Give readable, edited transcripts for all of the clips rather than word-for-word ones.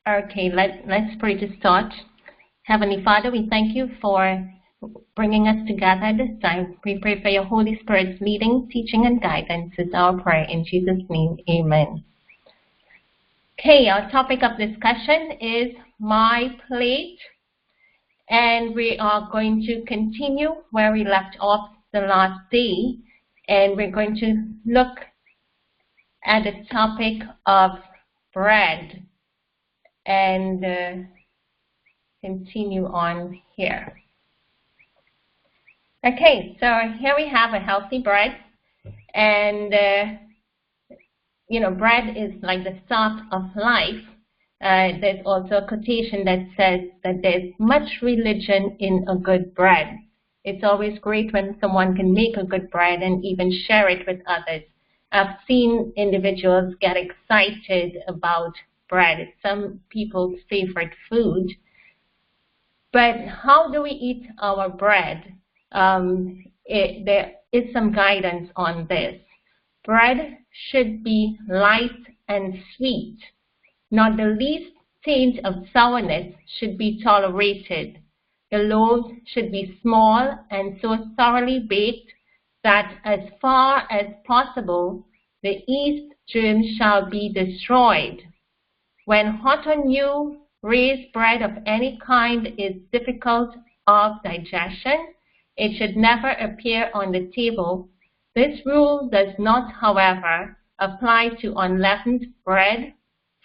Okay, let's pray to start. Heavenly Father, we thank you for bringing us together this time. We pray for your Holy Spirit's leading, teaching, and guidance is our prayer. In Jesus' name, amen. Okay, our topic of discussion is my plate. And we are going to continue where we left off the last day. And we're going to look at the topic of bread. And continue on here. Okay, so here we have a healthy bread, and bread is like the salt of life. There's also a quotation that says that there's much religion in a good bread. It's always great when someone can make a good bread and even share it with others. I've seen individuals get excited about bread. It's some people's favorite food. But how do we eat our bread? There is some guidance on this. Bread should be light and sweet. Not the least taint of sourness should be tolerated. The loaves should be small and so thoroughly baked that as far as possible the yeast germs shall be destroyed. When hot or new raised bread of any kind is difficult of digestion, it should never appear on the table. This rule does not, however, apply to unleavened bread,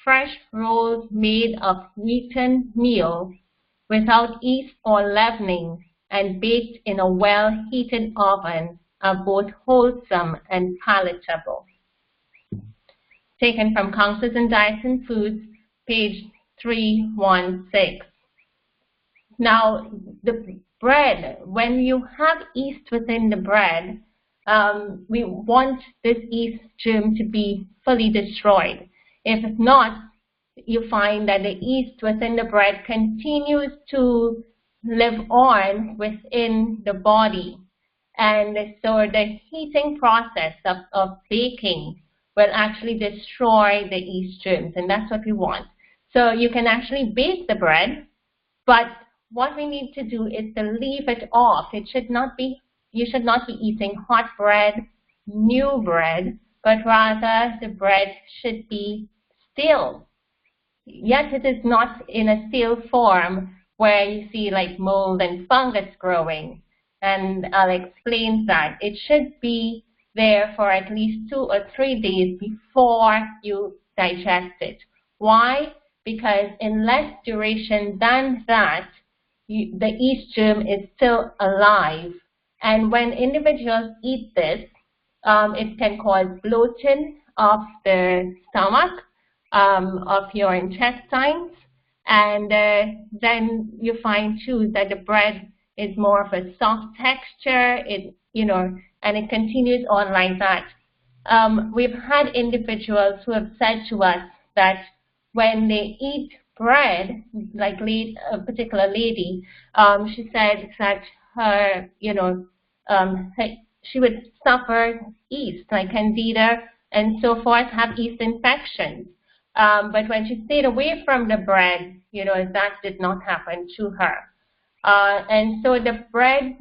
fresh rolls made of wheaten meal, without yeast or leavening, and baked in a well-heated oven are both wholesome and palatable. Taken from Counsels in Diets and Foods, page 316. Now, the bread, when you have yeast within the bread, we want this yeast germ to be fully destroyed. If not, you find that the yeast within the bread continues to live on within the body. And so the heating process of baking will actually destroy the yeast germs, and that's what we want. So you can actually bake the bread, but what we need to do is to leave it off. You should not be eating hot bread, new bread, but rather the bread should be stale. Yet it is not in a stale form where you see like mold and fungus growing. And I'll explain that. It should be there for at least 2 or 3 days before you digest it. Why? Because in less duration than that, the yeast germ is still alive. And when individuals eat this, it can cause bloating of the stomach, of your intestines, and then you find too that the bread is more of a soft texture, and it continues on like that. We've had individuals who have said to us that when they eat bread, like a particular lady, she said that her, she would suffer yeast, like candida and so forth, have yeast infections. But when she stayed away from the bread, that did not happen to her. And so the bread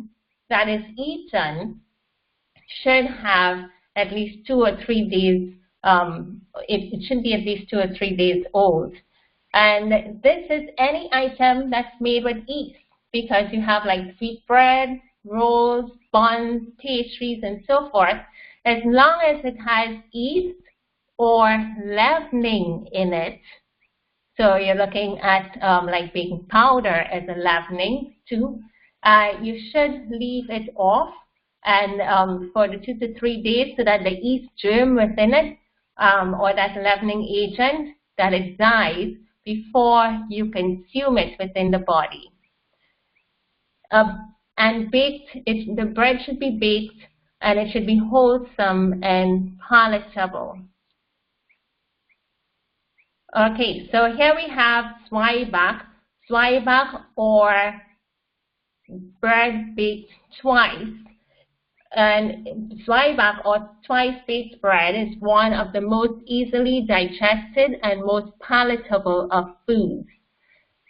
that is eaten should have at least 2 or 3 days, it should be at least 2 or 3 days old. And this is any item that's made with yeast, because you have like sweet bread, rolls, buns, pastries, and so forth. As long as it has yeast or leavening in it, so you're looking at like baking powder as a leavening too, you should leave it off and for the 2 to 3 days so that the yeast germ within it or that leavening agent, that it dies before you consume it within the body. And baked, the bread should be baked and it should be wholesome and palatable. Okay, so here we have zwieback or bread baked twice. And zwieback or twice-baked bread is one of the most easily digested and most palatable of foods.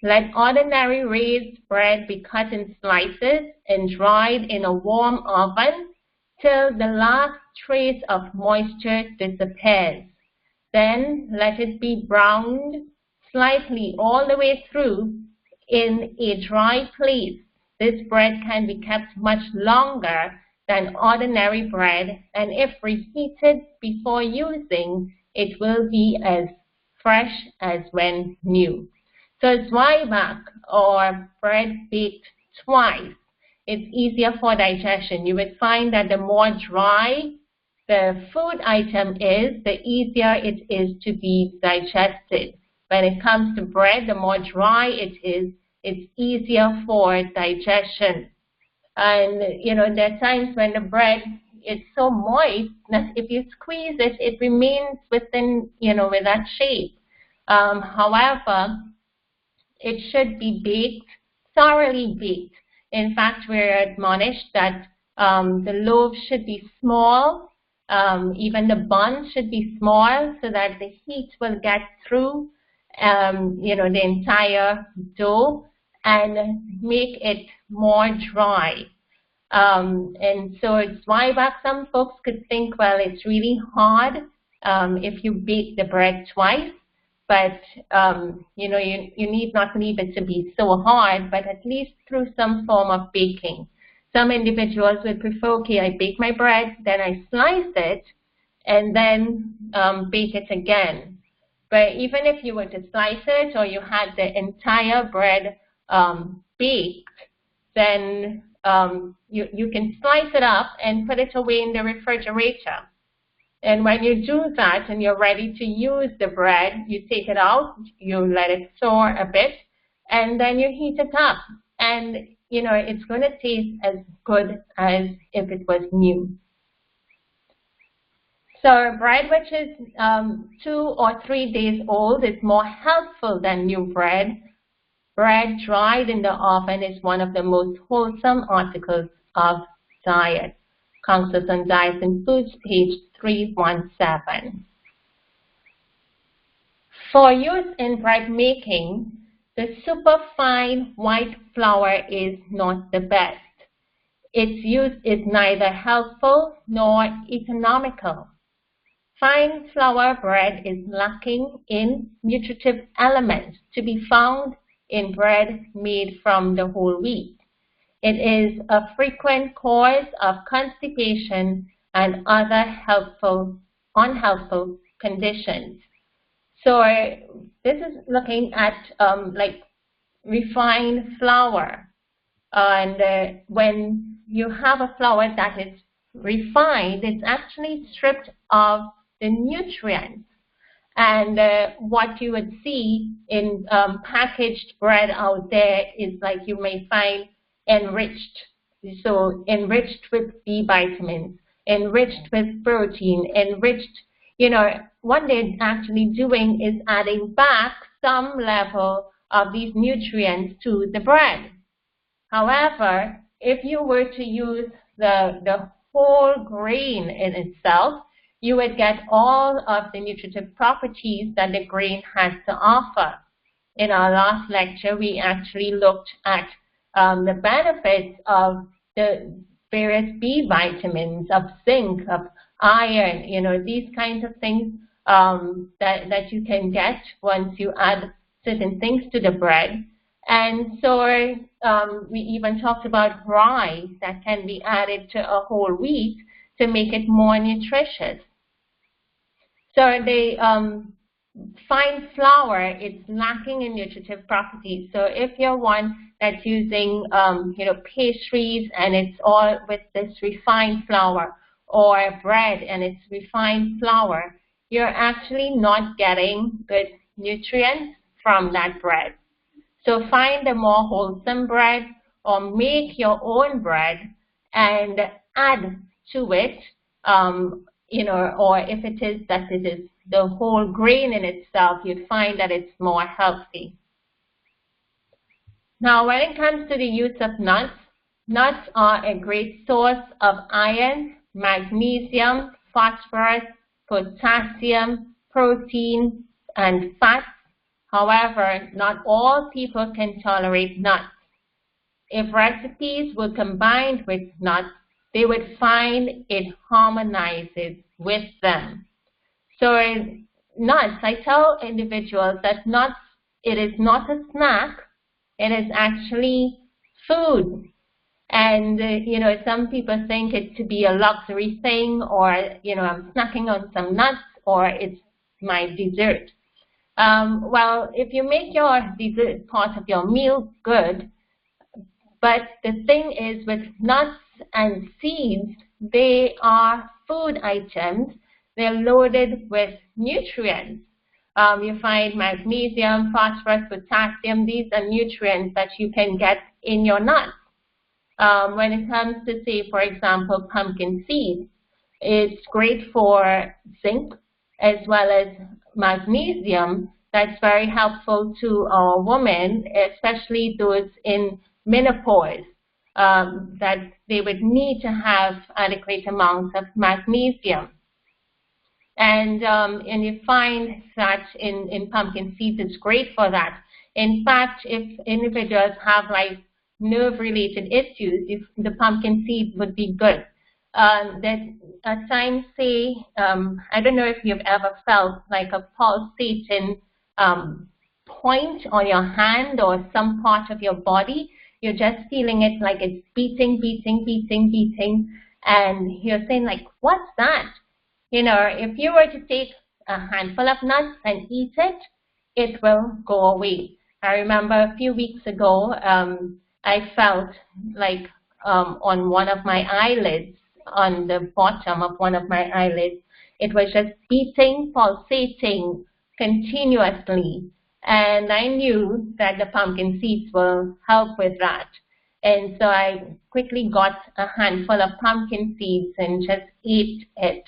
Let ordinary raised bread be cut in slices and dried in a warm oven till the last trace of moisture disappears. Then let it be browned slightly all the way through in a dry place. This bread can be kept much longer than ordinary bread, and if reheated before using, it will be as fresh as when new. So zwieback or bread baked twice, it's easier for digestion. You would find that the more dry the food item is, the easier it is to be digested. When it comes to bread, the more dry it is, it's easier for digestion. And, there are times when the bread is so moist that if you squeeze it, it remains within, with that shape. However, it should be baked, thoroughly baked. In fact, we're admonished that the loaves should be small, even the bun should be small so that the heat will get through, the entire dough and make it more dry. And so it's zwieback. Some folks could think, well, it's really hard if you bake the bread twice. But, you need not leave it to be so hard, but at least through some form of baking. Some individuals would prefer, okay, I bake my bread, then I slice it, and then bake it again. But even if you were to slice it or you had the entire bread baked, then you can slice it up and put it away in the refrigerator. And when you do that and you're ready to use the bread, you take it out, you let it soar a bit, and then you heat it up. And, it's going to taste as good as if it was new. So bread which is 2 or 3 days old is more healthful than new bread. Bread dried in the oven is one of the most wholesome articles of diet. Counsels on Diets and Foods, page 317. For use in bread making, the superfine white flour is not the best. Its use is neither helpful nor economical. Fine flour bread is lacking in nutritive elements to be found in bread made from the whole wheat. It is a frequent cause of constipation and other unhelpful conditions. So this is looking at like refined flour. And when you have a flour that is refined, it's actually stripped of the nutrients. And what you would see in packaged bread out there is like you may find enriched. So enriched with B vitamins, enriched with protein, enriched, what they're actually doing is adding back some level of these nutrients to the bread. However, if you were to use the whole grain in itself, you would get all of the nutritive properties that the grain has to offer. In our last lecture, we actually looked at the benefits of the various B vitamins, of zinc, of iron, these kinds of things that you can get once you add certain things to the bread. And so we even talked about rye that can be added to a whole wheat to make it more nutritious. So the fine flour is lacking in nutritive properties. So if you're one that's using, pastries and it's all with this refined flour, or bread and it's refined flour, you're actually not getting good nutrients from that bread. So find a more wholesome bread or make your own bread and add to it, or if it is that it is the whole grain in itself, you'd find that it's more healthy. Now, when it comes to the use of nuts, Nuts are a great source of iron, magnesium, phosphorus, potassium, protein, and fats. However, not all people can tolerate nuts. If recipes were combined with nuts, they would find it harmonizes with them. So nuts, I tell individuals that nuts, it is not a snack, it is actually food. And, some people think it to be a luxury thing, or, I'm snacking on some nuts, or it's my dessert. Well, if you make your dessert part of your meal, good. But the thing is, with nuts and seeds, they are food items. They're loaded with nutrients. You find magnesium, phosphorus, potassium. These are nutrients that you can get in your nuts. When it comes to, say, for example, pumpkin seeds, it's great for zinc as well as magnesium. That's very helpful to our women, especially those in menopause, that they would need to have adequate amounts of magnesium. And you find that in pumpkin seeds, it's great for that. In fact, if individuals have like nerve-related issues, if the pumpkin seed would be good. That at times say, I don't know if you've ever felt like a pulsating point on your hand or some part of your body. You're just feeling it like it's beating, beating, beating, beating, and you're saying like, what's that? If you were to take a handful of nuts and eat it, it will go away. I remember a few weeks ago, I felt like on one of my eyelids, on the bottom of one of my eyelids, it was just beating, pulsating continuously. And I knew that the pumpkin seeds will help with that. And so I quickly got a handful of pumpkin seeds and just ate it.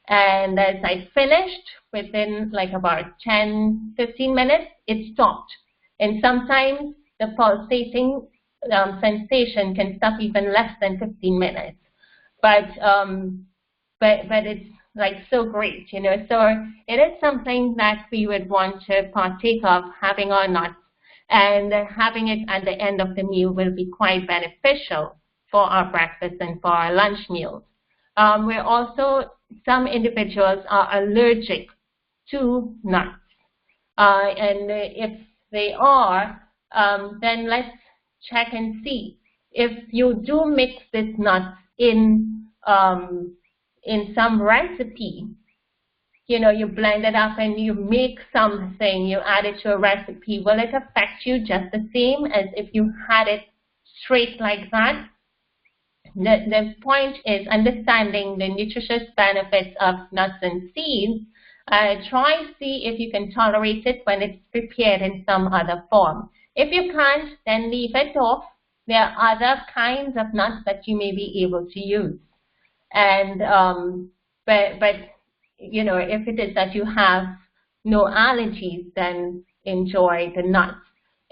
And as I finished, within like about 10, 15 minutes, it stopped. And sometimes the pulsating sensation can stop even less than 15 minutes. But it's like so great, So it is something that we would want to partake of, having our nuts, and having it at the end of the meal will be quite beneficial for our breakfast and for our lunch meals. We're also, some individuals are allergic to nuts. And if they are, then let's check and see. If you do mix this nuts in some recipe, you blend it up and you make something, you add it to a recipe, will it affect you just the same as if you had it straight like that? The point is understanding the nutritious benefits of nuts and seeds. Try see if you can tolerate it when it's prepared in some other form. If you can't, then leave it off. There are other kinds of nuts that you may be able to use. And but if it is that you have no allergies, then enjoy the nuts.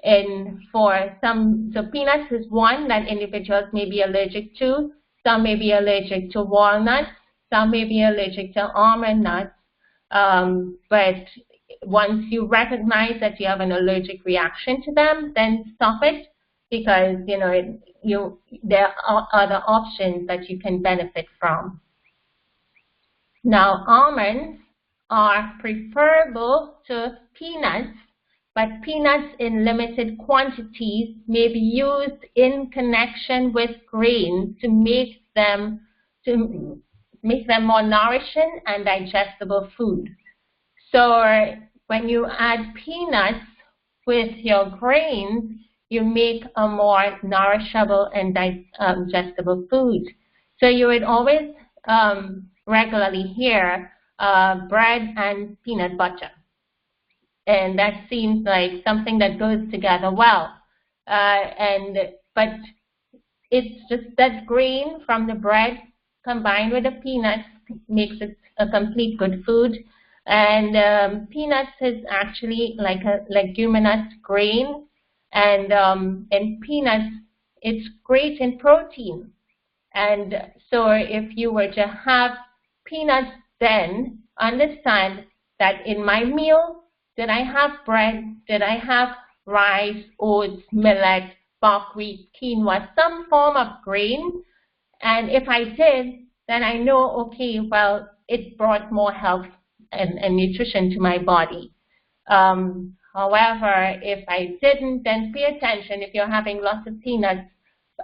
And for some, so peanuts is one that individuals may be allergic to. Some may be allergic to walnuts. Some may be allergic to almond nuts. But once you recognize that you have an allergic reaction to them, then stop it, because there are other options that you can benefit from. Now, almonds are preferable to peanuts, but peanuts in limited quantities may be used in connection with grains to make them more nourishing and digestible food. So when you add peanuts with your grains, you make a more nourishable and digestible food. So you would always regularly hear bread and peanut butter. And that seems like something that goes together well. But it's just that grain from the bread combined with the peanuts makes it a complete good food. And peanuts is actually like a leguminous grain. And peanuts it's great in protein. And so if you were to have peanuts, then understand that in my meal, did I have bread? Did I have rice, oats, millet, buckwheat, quinoa, some form of grain? And if I did, then I know, okay, well, it brought more health and nutrition to my body. However, if I didn't, then pay attention. If you're having lots of peanuts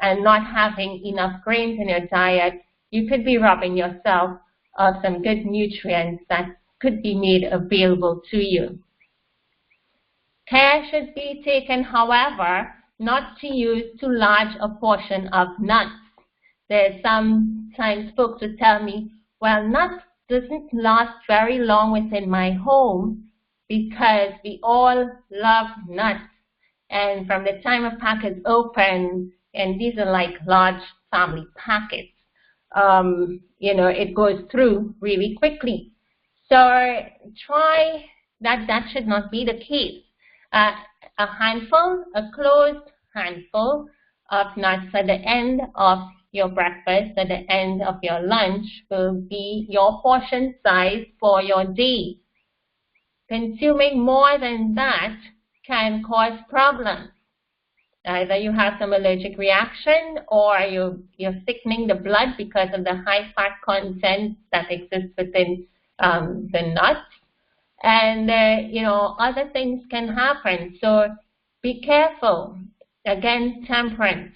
and not having enough grains in your diet, you could be robbing yourself of some good nutrients that could be made available to you. Care should be taken, however, not to use too large a portion of nuts. There's sometimes folks who tell me, well, nuts doesn't last very long within my home because we all love nuts. And from the time a pack is open, and these are like large family packets, it goes through really quickly. So try that should not be the case. A closed handful of nuts at the end of your breakfast, at the end of your lunch, will be your portion size for your day. Consuming more than that can cause problems. Either you have some allergic reaction or you're thickening the blood because of the high fat content that exists within the nuts. And, other things can happen. So be careful. Again, temperance,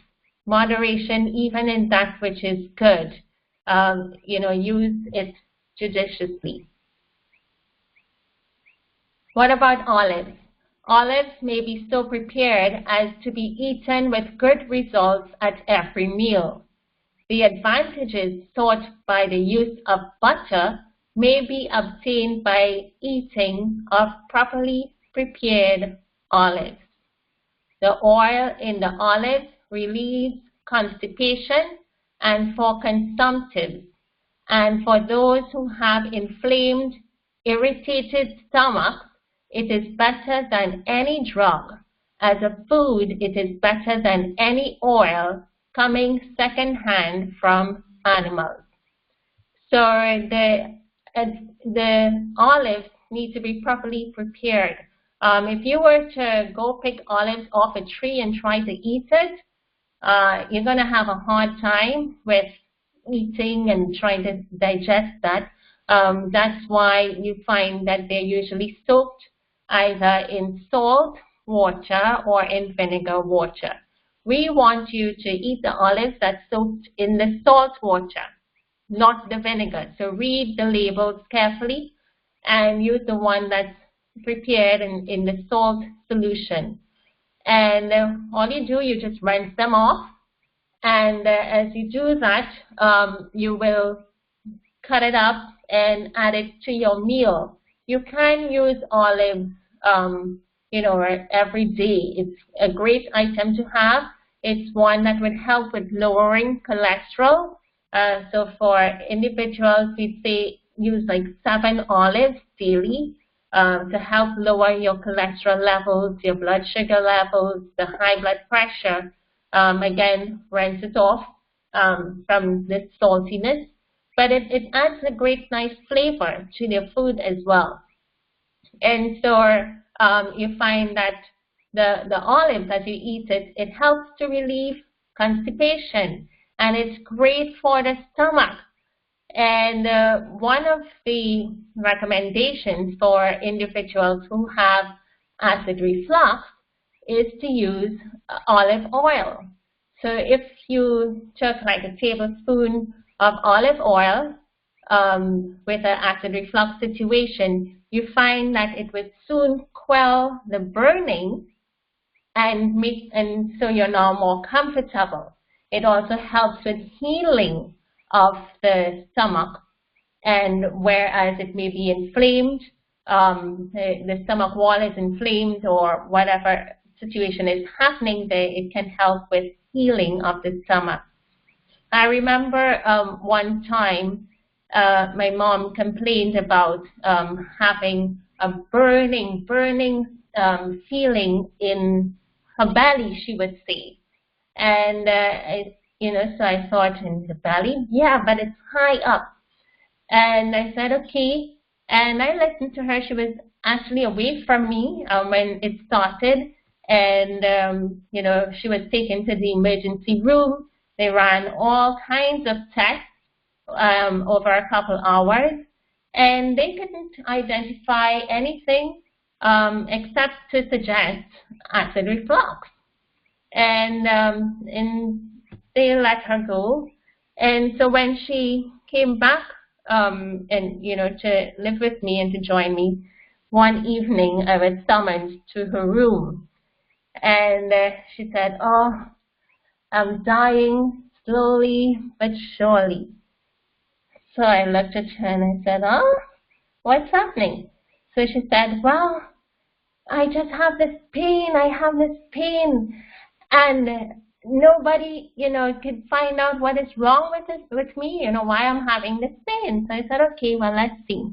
moderation, even in that which is good. Use it judiciously. What about olives? Olives may be so prepared as to be eaten with good results at every meal. The advantages sought by the use of butter may be obtained by eating of properly prepared olives. The oil in the olives relieves constipation and for consumptives, and for those who have inflamed, irritated stomachs, it is better than any drug. As a food, it is better than any oil coming second-hand from animals. So the olives need to be properly prepared. If you were to go pick olives off a tree and try to eat it, you're going to have a hard time with eating and trying to digest that. That's why you find that they're usually soaked either in salt water or in vinegar water. We want you to eat the olives that's soaked in the salt water, not the vinegar. So read the labels carefully and use the one that's prepared in the salt solution. And all you do, you just rinse them off. And as you do that, you will cut it up and add it to your meal. You can use olives, every day. It's a great item to have. It's one that would help with lowering cholesterol. So for individuals, we say use like 7 olives daily to help lower your cholesterol levels, your blood sugar levels, the high blood pressure. Again, rinse it off from the saltiness. But it adds a great nice flavor to your food as well. And so you find that the olives, as you eat it, it helps to relieve constipation. And it's great for the stomach. And one of the recommendations for individuals who have acid reflux is to use olive oil. So if you took like a tablespoon of olive oil with an acid reflux situation, you find that it would soon quell the burning and so you're now more comfortable. It also helps with healing of the stomach, and whereas it may be inflamed, the stomach wall is inflamed or whatever situation is happening there, it can help with healing of the stomach. I remember one time my mom complained about having a burning feeling in her belly, she would say. And so I thought, in the belly, yeah, but it's high up. And I said, okay. And I listened to her. She was actually away from me when it started. And, she was taken to the emergency room. They ran all kinds of tests over a couple hours. And they couldn't identify anything except to suggest acid reflux. And they let her go. And so when she came back, to live with me and to join me, one evening I was summoned to her room, and she said, "Oh, I'm dying slowly but surely." So I looked at her and I said, "Oh, what's happening?" So she said, "Well, I just have this pain. I have this pain, and nobody, could find out what is wrong with me, why I'm having this pain." So I said, "Okay, well, let's see.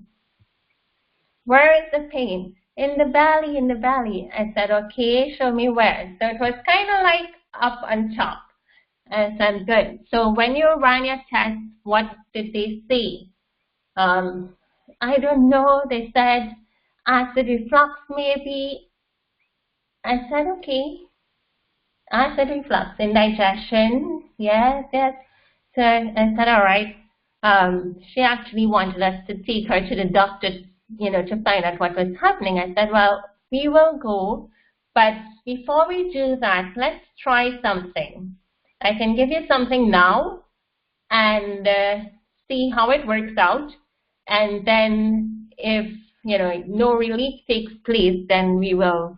Where is the pain?" "In the belly, in the belly." I said, "Okay, show me where." So it was kind of like up on top. I said, "Good. So when you ran your test, what did they say?" "I don't know. They said acid reflux maybe." I said, "Okay. Acid reflux, indigestion." "Yes, yes." So I said, "All right." She actually wanted us to take her to the doctor, to find out what was happening. I said, "Well, we will go, but before we do that, let's try something. I can give you something now and see how it works out. And then if, no relief takes place, then we will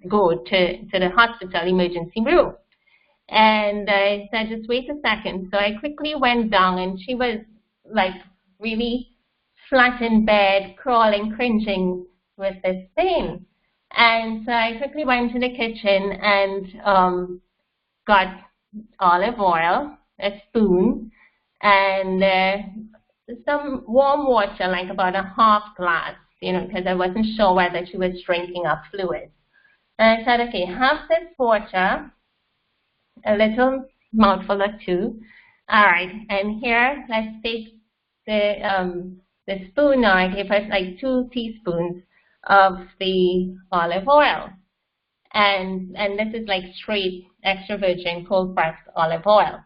go to the hospital emergency room." And I said, "Just wait a second." So I quickly went down, and she was like really flat in bed, crawling, cringing with this pain. And so I quickly went to the kitchen and got olive oil, a spoon, and some warm water, like about a half glass, because I wasn't sure whether she was drinking up fluid. And I said, "Okay, have this water, a little mouthful or two. All right, and here, let's take the spoon now." I gave her like 2 teaspoons of the olive oil. And this is like straight extra virgin cold pressed olive oil.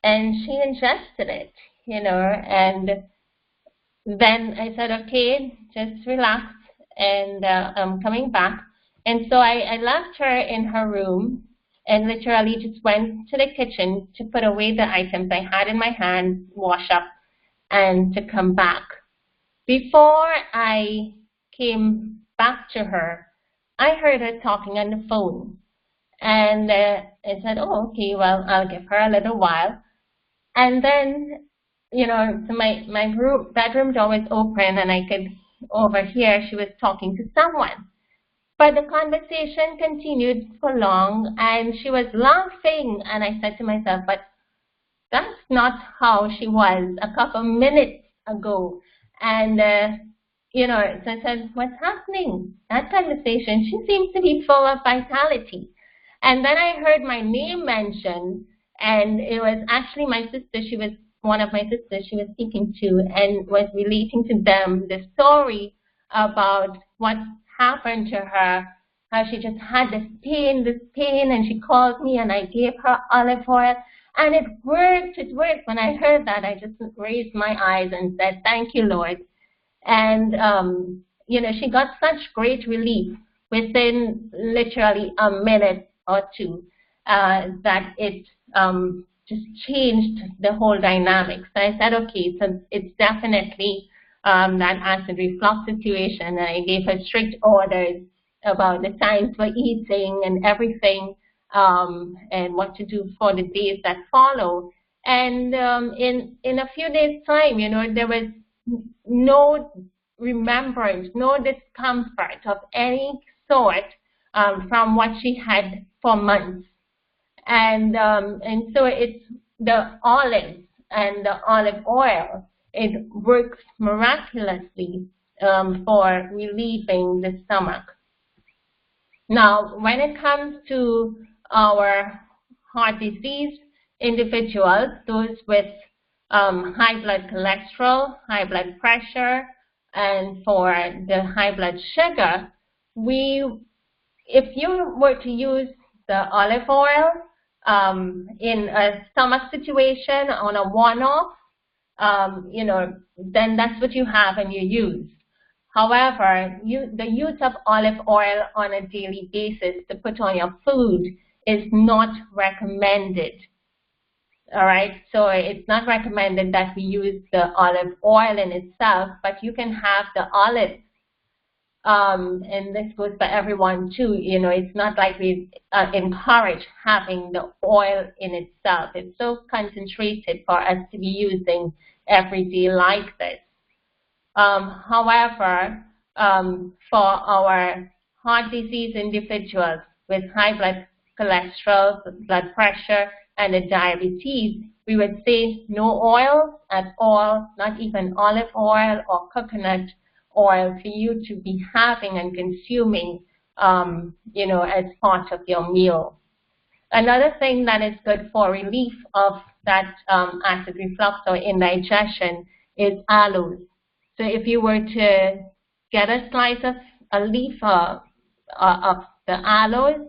And she ingested it, and then I said, "Okay, just relax, and I'm coming back." And so I left her in her room and literally just went to the kitchen to put away the items I had in my hand, wash up, and to come back. Before I came back to her, I heard her talking on the phone. And I said, "Oh, okay, well, I'll give her a little while." And then, so my bedroom door was open, and I could overhear she was talking to someone. But the conversation continued for long, and she was laughing. And I said to myself, "But that's not how she was a couple minutes ago." And, so I said, "What's happening?" That conversation, she seems to be full of vitality. And then I heard my name mentioned, and it was actually my sister. She was one of my sisters she was speaking to, and was relating to them the story about what happened to her, how she just had this pain, and she called me, and I gave her olive oil, and it worked. When I heard that, I just raised my eyes and said, "Thank you, Lord." And, she got such great relief within literally a minute or two that it just changed the whole dynamics. So I said, "Okay, so it's definitely that acid reflux situation." And I gave her strict orders about the times for eating and everything, and what to do for the days that follow. And in a few days' time, there was no remembrance, no discomfort of any sort from what she had for months. And so it's the olives and the olive oil. It works miraculously for relieving the stomach. Now, when it comes to our heart disease individuals, those with high blood cholesterol, high blood pressure, and for the high blood sugar, if you were to use the olive oil in a stomach situation on a one-off, then that's what you have and you use. However, the use of olive oil on a daily basis to put on your food is not recommended. All right, so it's not recommended that we use the olive oil in itself, but you can have the olive, and this goes for everyone too. It's not like we encourage having the oil in itself. It's so concentrated for us to be using every day like this. However, for our heart disease individuals with high blood cholesterol, blood pressure, and the diabetes, we would say no oil at all, not even olive oil or coconut oil for you to be having and consuming, as part of your meal. Another thing that is good for relief of that acid reflux or indigestion is aloes. So if you were to get a slice of a leaf of the aloes,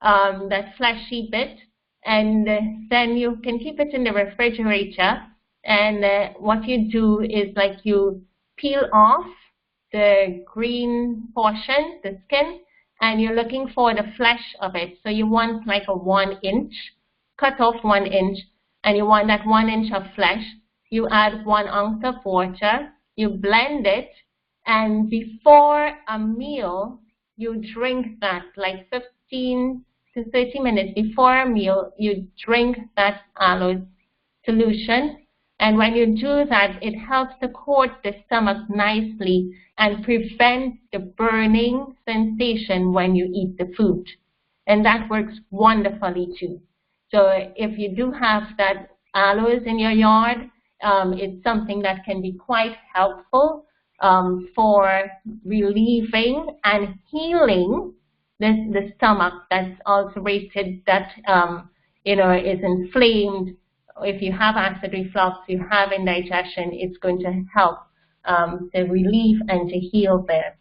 that fleshy bit, and then you can keep it in the refrigerator, and what you do is like you peel off the green portion, the skin, and you're looking for the flesh of it. So you want like a 1 inch, cut off 1 inch, and you want that 1 inch of flesh. You add 1 ounce of water, you blend it, and before a meal, you drink that like 15 to 30 minutes before a meal, you drink that aloe solution. And when you do that, it helps to coat the stomach nicely and prevent the burning sensation when you eat the food. And that works wonderfully too. So if you do have that aloes in your yard, it's something that can be quite helpful for relieving and healing the stomach that's ulcerated, that is inflamed. If you have acid reflux, you have indigestion, it's going to help to relieve and to heal there.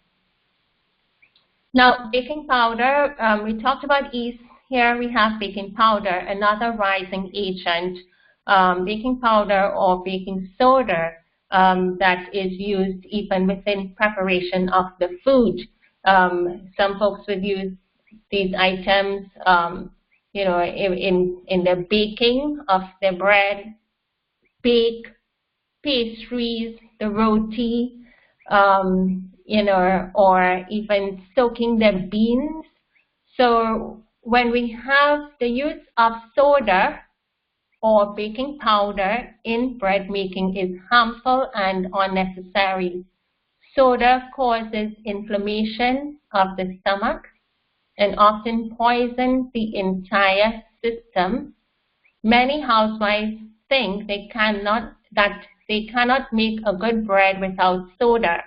Now, baking powder, we talked about yeast. Here we have baking powder, another rising agent, baking powder or baking soda that is used even within preparation of the food. Some folks would use these items, in the baking of their bread, bake, pastries, the roti, or even soaking their beans. So when we have the use of soda or baking powder in bread making is harmful and unnecessary. Soda causes inflammation of the stomach and often poisons the entire system. Many housewives think that they cannot make a good bread without soda,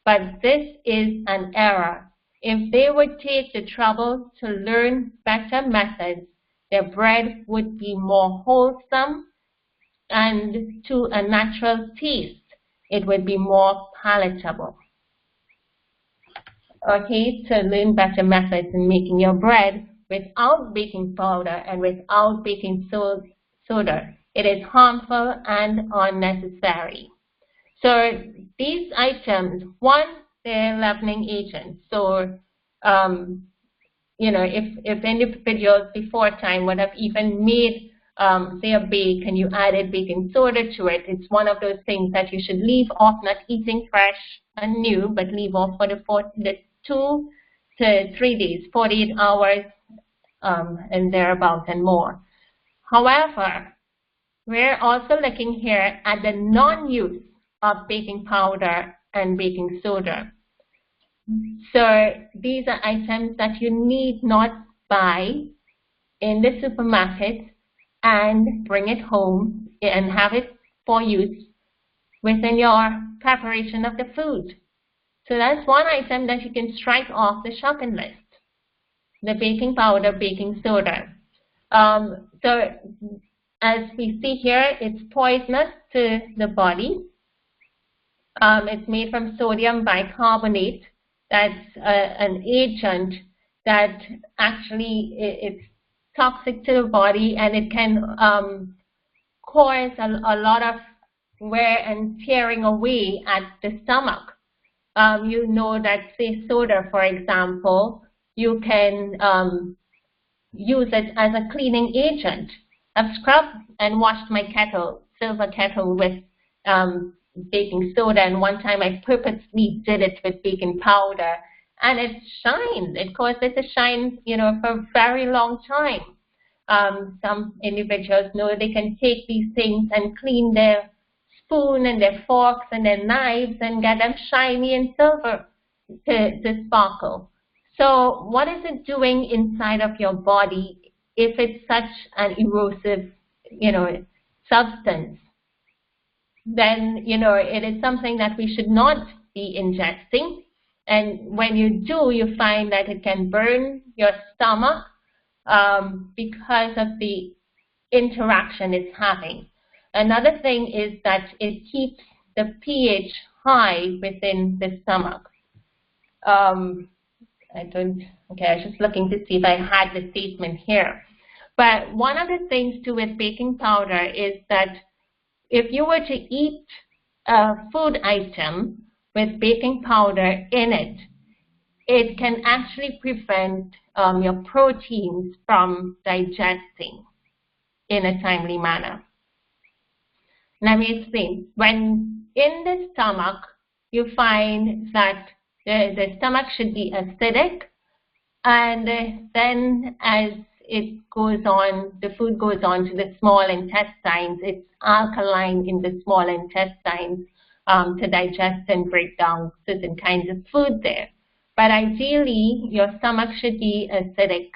but this is an error. If they would take the trouble to learn better methods, their bread would be more wholesome and to a natural taste. It would be more palatable. Okay, to learn better methods in making your bread without baking powder and without baking soda. It is harmful and unnecessary. So these items, one, they're leavening agents. So, if individuals before time would have even made, say, a bake and you added baking soda to it, it's one of those things that you should leave off, not eating fresh and new, but leave off for the 2 to 3 days, 48 hours, and thereabouts and more. However, we're also looking here at the non-use of baking powder and baking soda. So these are items that you need not buy in the supermarket and bring it home and have it for use within your preparation of the food. So that's one item that you can strike off the shopping list, the baking powder, baking soda. So as we see here, it's poisonous to the body. It's made from sodium bicarbonate. That's an agent that actually it's toxic to the body, and it can cause a lot of wear and tearing away at the stomach. You know that, say, soda, for example, you can use it as a cleaning agent. I've scrubbed and washed my kettle, silver kettle, with baking soda, and one time I purposely did it with baking powder, and it shined. It caused it to shine, for a very long time. Some individuals know they can take these things and clean their spoon and their forks and their knives and get them shiny and silver to sparkle. So what is it doing inside of your body if it's such an erosive, substance? Then, it is something that we should not be ingesting. And when you do, you find that it can burn your stomach because of the interaction it's having. Another thing is that it keeps the pH high within the stomach. I was just looking to see if I had the statement here. But one of the things too with baking powder is that if you were to eat a food item with baking powder in it, it can actually prevent your proteins from digesting in a timely manner. Let me explain. When in the stomach, you find that the stomach should be acidic, and then as it goes on, the food goes on to the small intestines, it's alkaline in the small intestines to digest and break down certain kinds of food there. But ideally, your stomach should be acidic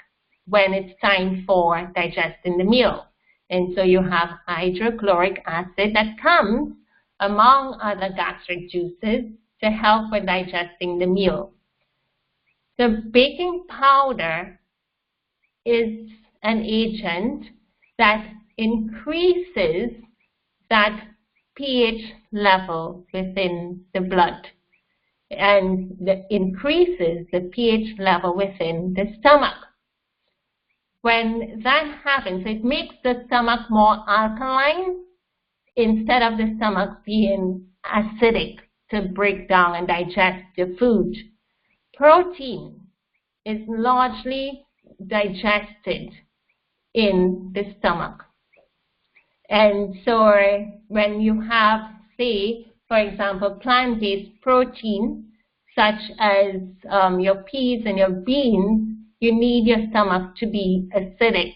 when it's time for digesting the meal. And so you have hydrochloric acid that comes among other gastric juices to help with digesting the meal. The baking powder is an agent that increases that pH level within the blood and increases the pH level within the stomach. When that happens, it makes the stomach more alkaline instead of the stomach being acidic to break down and digest the food. Protein is largely digested in the stomach. And so when you have, say, for example, plant-based protein, such as your peas and your beans, you need your stomach to be acidic.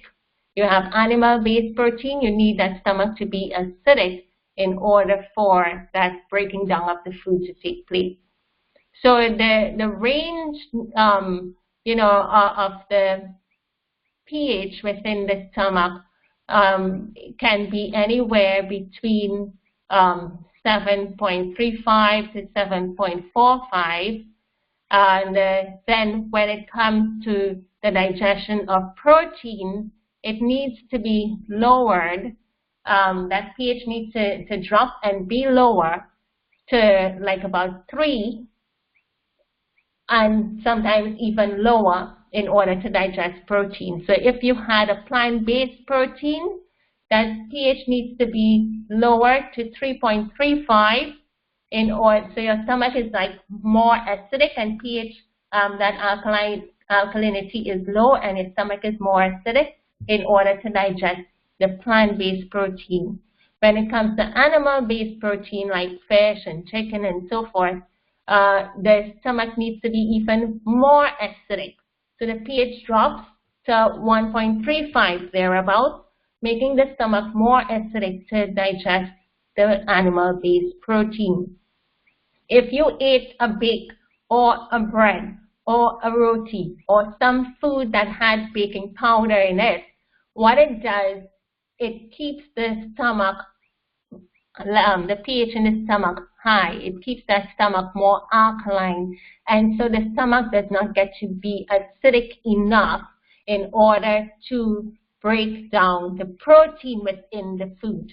You have animal-based protein, you need that stomach to be acidic in order for that breaking down of the food to take place. So the range, of the pH within the stomach can be anywhere between 7.35 to 7.45. And then when it comes to the digestion of protein, it needs to be lowered. That pH needs to drop and be lower to like about 3, and sometimes even lower in order to digest protein. So if you had a plant-based protein, that pH needs to be lower to 3.35 in order, so your stomach is like more acidic, and pH, that alkalinity is low, and your stomach is more acidic in order to digest the plant-based protein. When it comes to animal-based protein like fish and chicken and so forth, the stomach needs to be even more acidic. So the pH drops to 1.35 thereabouts, making the stomach more acidic to digest the animal-based protein. If you ate a bake or a bread or a roti or some food that had baking powder in it, what it does, it keeps the stomach, the pH in the stomach high. It keeps that stomach more alkaline, and so the stomach does not get to be acidic enough in order to break down the protein within the food.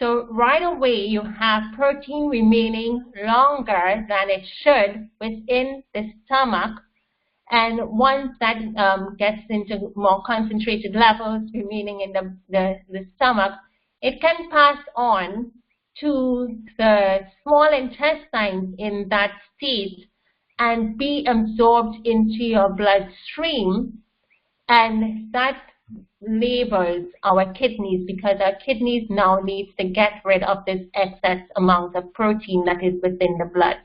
So right away, you have protein remaining longer than it should within the stomach. And once that gets into more concentrated levels remaining in the stomach, it can pass on to the small intestines in that state and be absorbed into your bloodstream. And that labors our kidneys, because our kidneys now need to get rid of this excess amount of protein that is within the blood.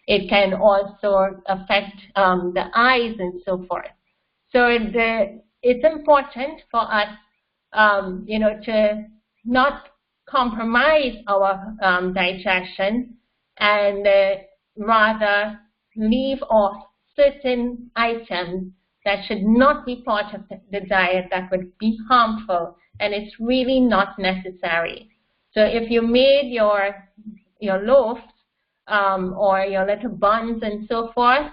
It can also affect the eyes and so forth. So it's important for us, to not compromise our digestion and rather leave off certain items that should not be part of the diet that would be harmful, and it's really not necessary. So if you made your loaves or your little buns and so forth,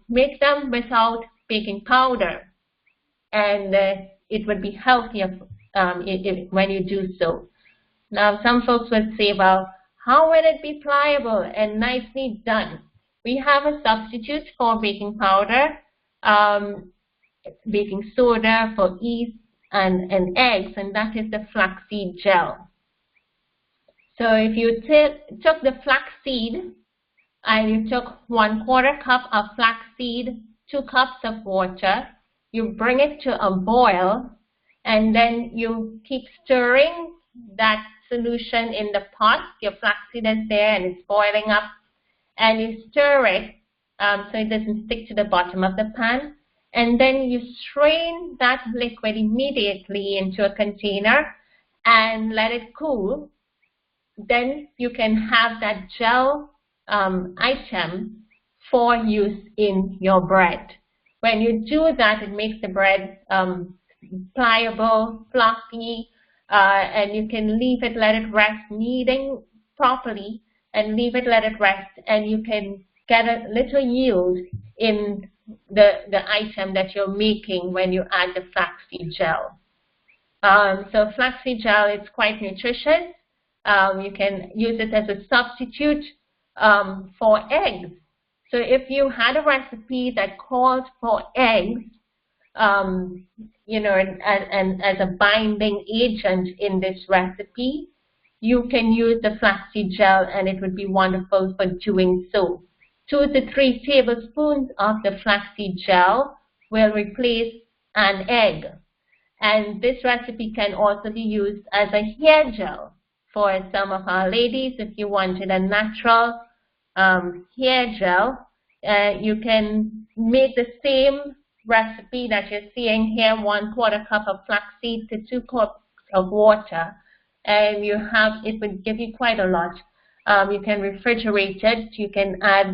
make them without baking powder, and it would be healthier when you do so. Now, some folks would say, well, how will it be pliable and nicely done? We have a substitute for baking powder, baking soda, for yeast and eggs, and that is the flaxseed gel. So if you took the flaxseed and you took 1/4 cup of flaxseed, 2 cups of water, you bring it to a boil, and then you keep stirring that solution in the pot. Your flaxseed is there and it's boiling up, and you stir it so it doesn't stick to the bottom of the pan, and then you strain that liquid immediately into a container and let it cool. Then you can have that gel item for use in your bread. When you do that, it makes the bread pliable, fluffy, and you can leave it, let it rest, kneading properly, and leave it, let it rest, and you can get a little yield in the item that you're making when you add the flaxseed gel. So flaxseed gel is quite nutritious. You can use it as a substitute for eggs. So if you had a recipe that called for eggs, and as a binding agent in this recipe, you can use the flaxseed gel, and it would be wonderful for doing so. 2 to 3 tablespoons of the flaxseed gel will replace an egg. And this recipe can also be used as a hair gel for some of our ladies. If you wanted a natural hair gel, you can make the same recipe that you're seeing here, 1/4 cup of flaxseed to 2 cups of water, and it would give you quite a lot. You can refrigerate it. You can add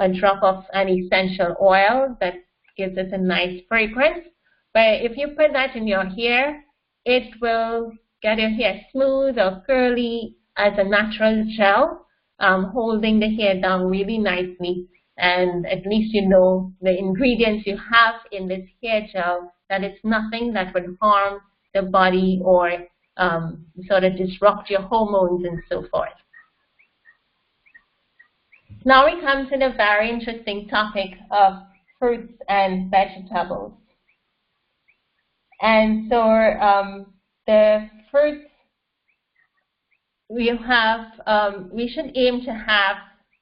a drop of an essential oil that gives it a nice fragrance. But if you put that in your hair, it will get your hair smooth or curly as a natural gel, holding the hair down really nicely. And at least you know the ingredients you have in this hair gel, that it's nothing that would harm the body or sort of disrupt your hormones and so forth. Now we come to the very interesting topic of fruits and vegetables. And so the fruits, we should aim to have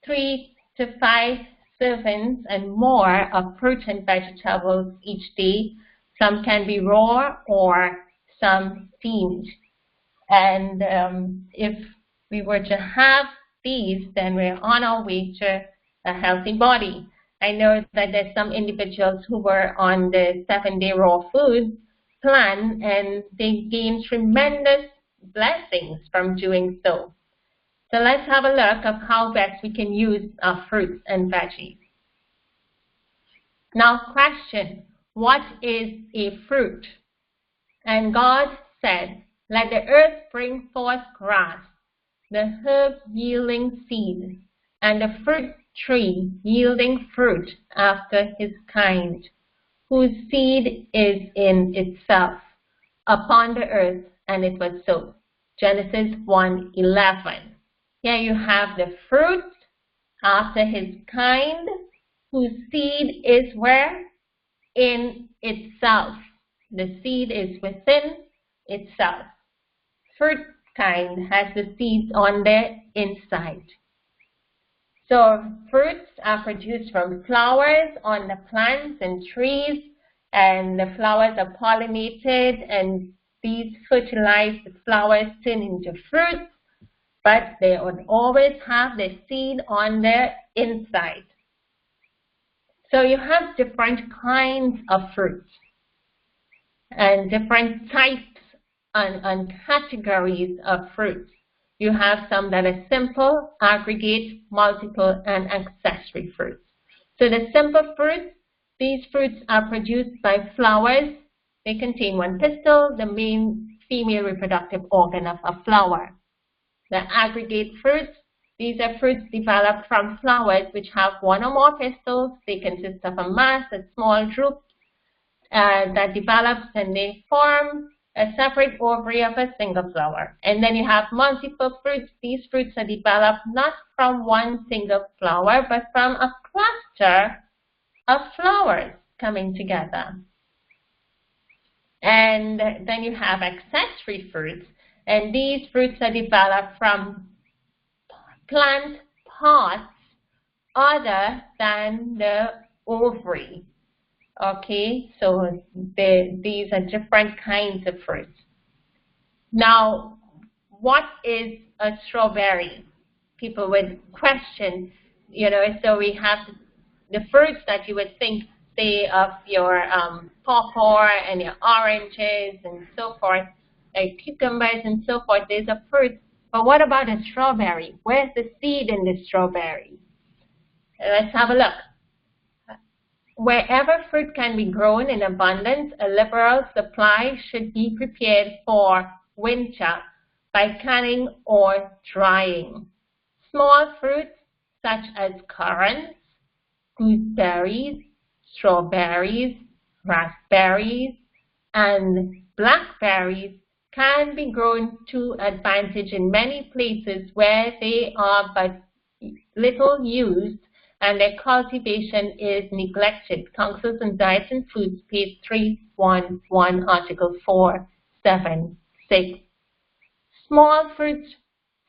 3 to 5 servings and more of fruit and vegetables each day. Some can be raw or some steamed. And if we were to have these, then we're on our way to a healthy body. I know that there's some individuals who were on the 7-day raw food plan, and they gained tremendous blessings from doing so. So let's have a look at how best we can use our fruits and veggies. Now, question, what is a fruit? And God said, let the earth bring forth grass, the herb yielding seed, and the fruit tree yielding fruit after his kind, whose seed is in itself upon the earth, and it was so. Genesis 1:11. Here you have the fruit after his kind, whose seed is where? In itself. The seed is within itself. Fruit kind has the seeds on the inside. So fruits are produced from flowers on the plants and trees, and the flowers are pollinated, and these fertilize the flowers, turn into fruits, but they would always have the seed on the inside. So you have different kinds of fruits and different types and categories of fruits. You have some that are simple, aggregate, multiple, and accessory fruits. So the simple fruits, these fruits are produced by flowers. They contain one pistil, the main female reproductive organ of a flower. The aggregate fruits, these are fruits developed from flowers which have one or more pistils. They consist of a mass, a small drupe that develops, and they form a separate ovary of a single flower. And then you have multiple fruits. These fruits are developed not from one single flower, but from a cluster of flowers coming together. And then you have accessory fruits, and these fruits are developed from plant parts other than the ovary. Okay, so these are different kinds of fruits. Now, what is a strawberry? People would question, so we have the fruits that you would think, say, of your pawpaw and your oranges and so forth, like cucumbers and so forth. These are fruits. But what about a strawberry? Where's the seed in the strawberry? Let's have a look. Wherever fruit can be grown in abundance, a liberal supply should be prepared for winter by canning or drying. Small fruits such as currants, gooseberries, strawberries, raspberries, and blackberries can be grown to advantage in many places where they are but little used and their cultivation is neglected. Councils on Diets and Foods, page 311, article 476. Small fruits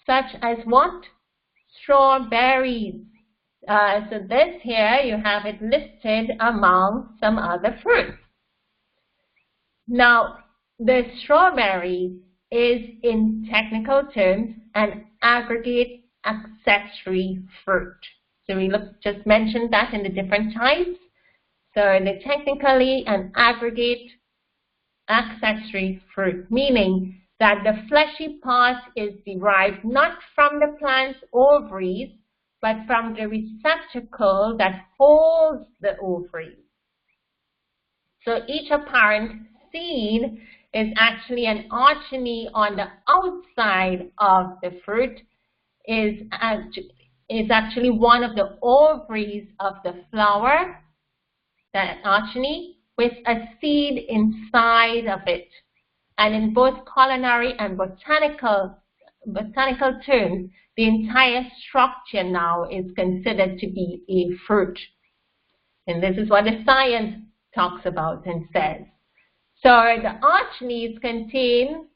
such as what? Strawberries. So this here, you have it listed among some other fruits. Now, the strawberry is, in technical terms, an aggregate accessory fruit. So we just mentioned that in the different types. So the technically an aggregate accessory fruit, meaning that the fleshy part is derived not from the plant's ovaries, but from the receptacle that holds the ovaries. So each apparent seed is actually an achene on the outside of the fruit, is actually one of the ovaries of the flower, that achene, with a seed inside of it. And in both culinary and botanical terms, the entire structure now is considered to be a fruit. And this is what the science talks about and says. So the achenes contain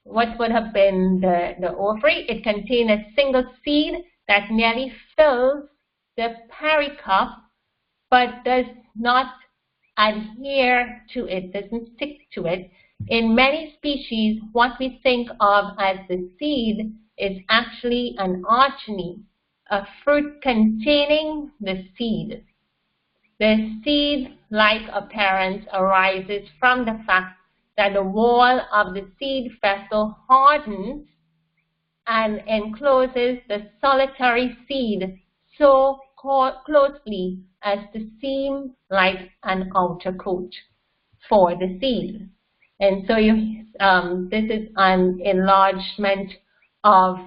what would have been the ovary. It contains a single seed that nearly fills the pericarp, but does not adhere to it, doesn't stick to it. In many species, what we think of as the seed is actually an achene, a fruit containing the seed. The seed-like appearance arises from the fact that the wall of the seed vessel hardens and encloses the solitary seed so closely as to seem like an outer coat for the seed. And so this is an enlargement of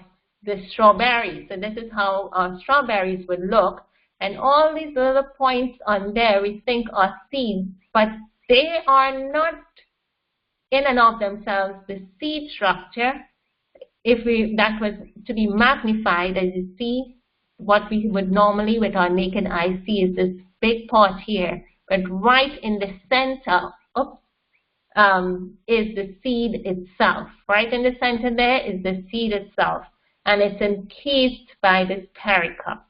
the strawberry. So this is how our strawberries would look. And all these little points on there we think are seeds, but they are not in and of themselves the seed structure. If that was to be magnified, as you see, what we would normally with our naked eye see is this big pot here, but right in the center is the seed itself. Right in the center there is the seed itself, and it's encased by this pericarp.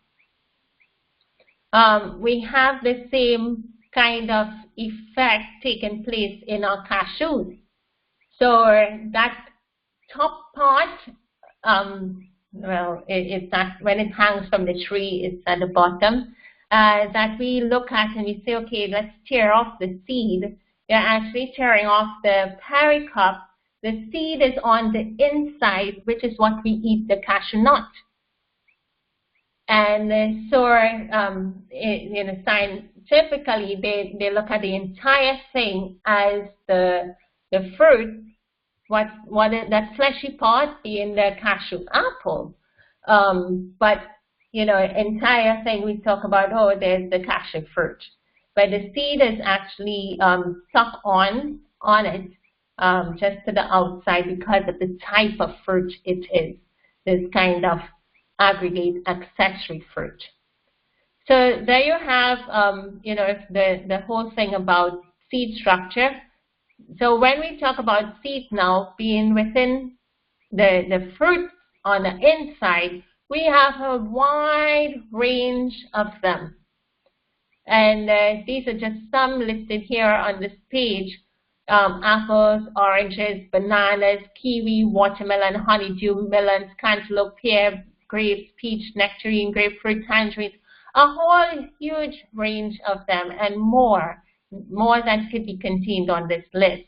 We have the same kind of effect taking place in our cashews. So that top part, well, it's not, when it hangs from the tree, it's at the bottom, that we look at and we say, okay, let's tear off the seed. You're actually tearing off the pericarp. The seed is on the inside, which is what we eat, the cashew nut. And so, scientifically, they look at the entire thing as the fruit, that fleshy part being the cashew apple. But, entire thing we talk about, oh, there's the cashew fruit. But the seed is actually stuck on it just to the outside because of the type of fruit it is, this kind of aggregate accessory fruit. So there you have, the whole thing about seed structure. So when we talk about seeds now being within the fruit on the inside, we have a wide range of them. And these are just some listed here on this page. Apples, oranges, bananas, kiwi, watermelon, honeydew, melons, cantaloupe, pear, grapes, peach, nectarine, grapefruit, tangerines, a whole huge range of them, and more than could be contained on this list.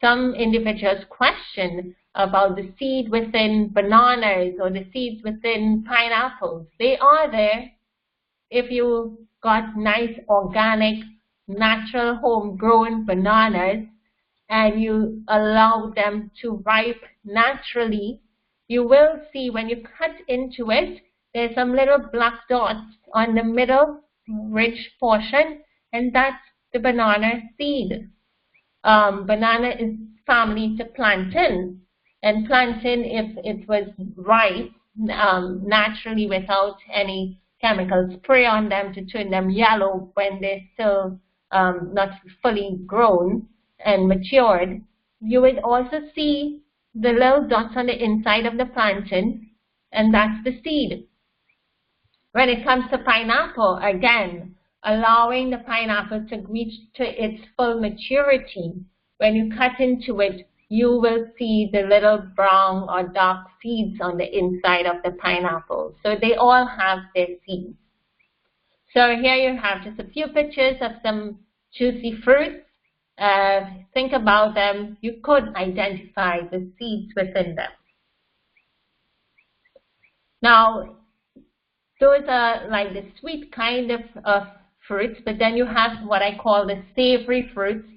Some individuals question about the seed within bananas or the seeds within pineapples. They are there. If you got nice, organic, natural, homegrown bananas and you allow them to ripe naturally, you will see when you cut into it, there's some little black dots on the middle ridge portion, and that's the banana seed. Banana is family to plantain, and plantain, if it was ripe naturally without any chemical spray on them to turn them yellow when they're still not fully grown and matured, you would also see the little dots on the inside of the plantain, and that's the seed. When it comes to pineapple, again, allowing the pineapple to reach to its full maturity, when you cut into it, you will see the little brown or dark seeds on the inside of the pineapple. So they all have their seeds. So here you have just a few pictures of some juicy fruits. Think about them. You could identify the seeds within them. Now, those are like the sweet kind of fruits, but then you have what I call the savory fruits.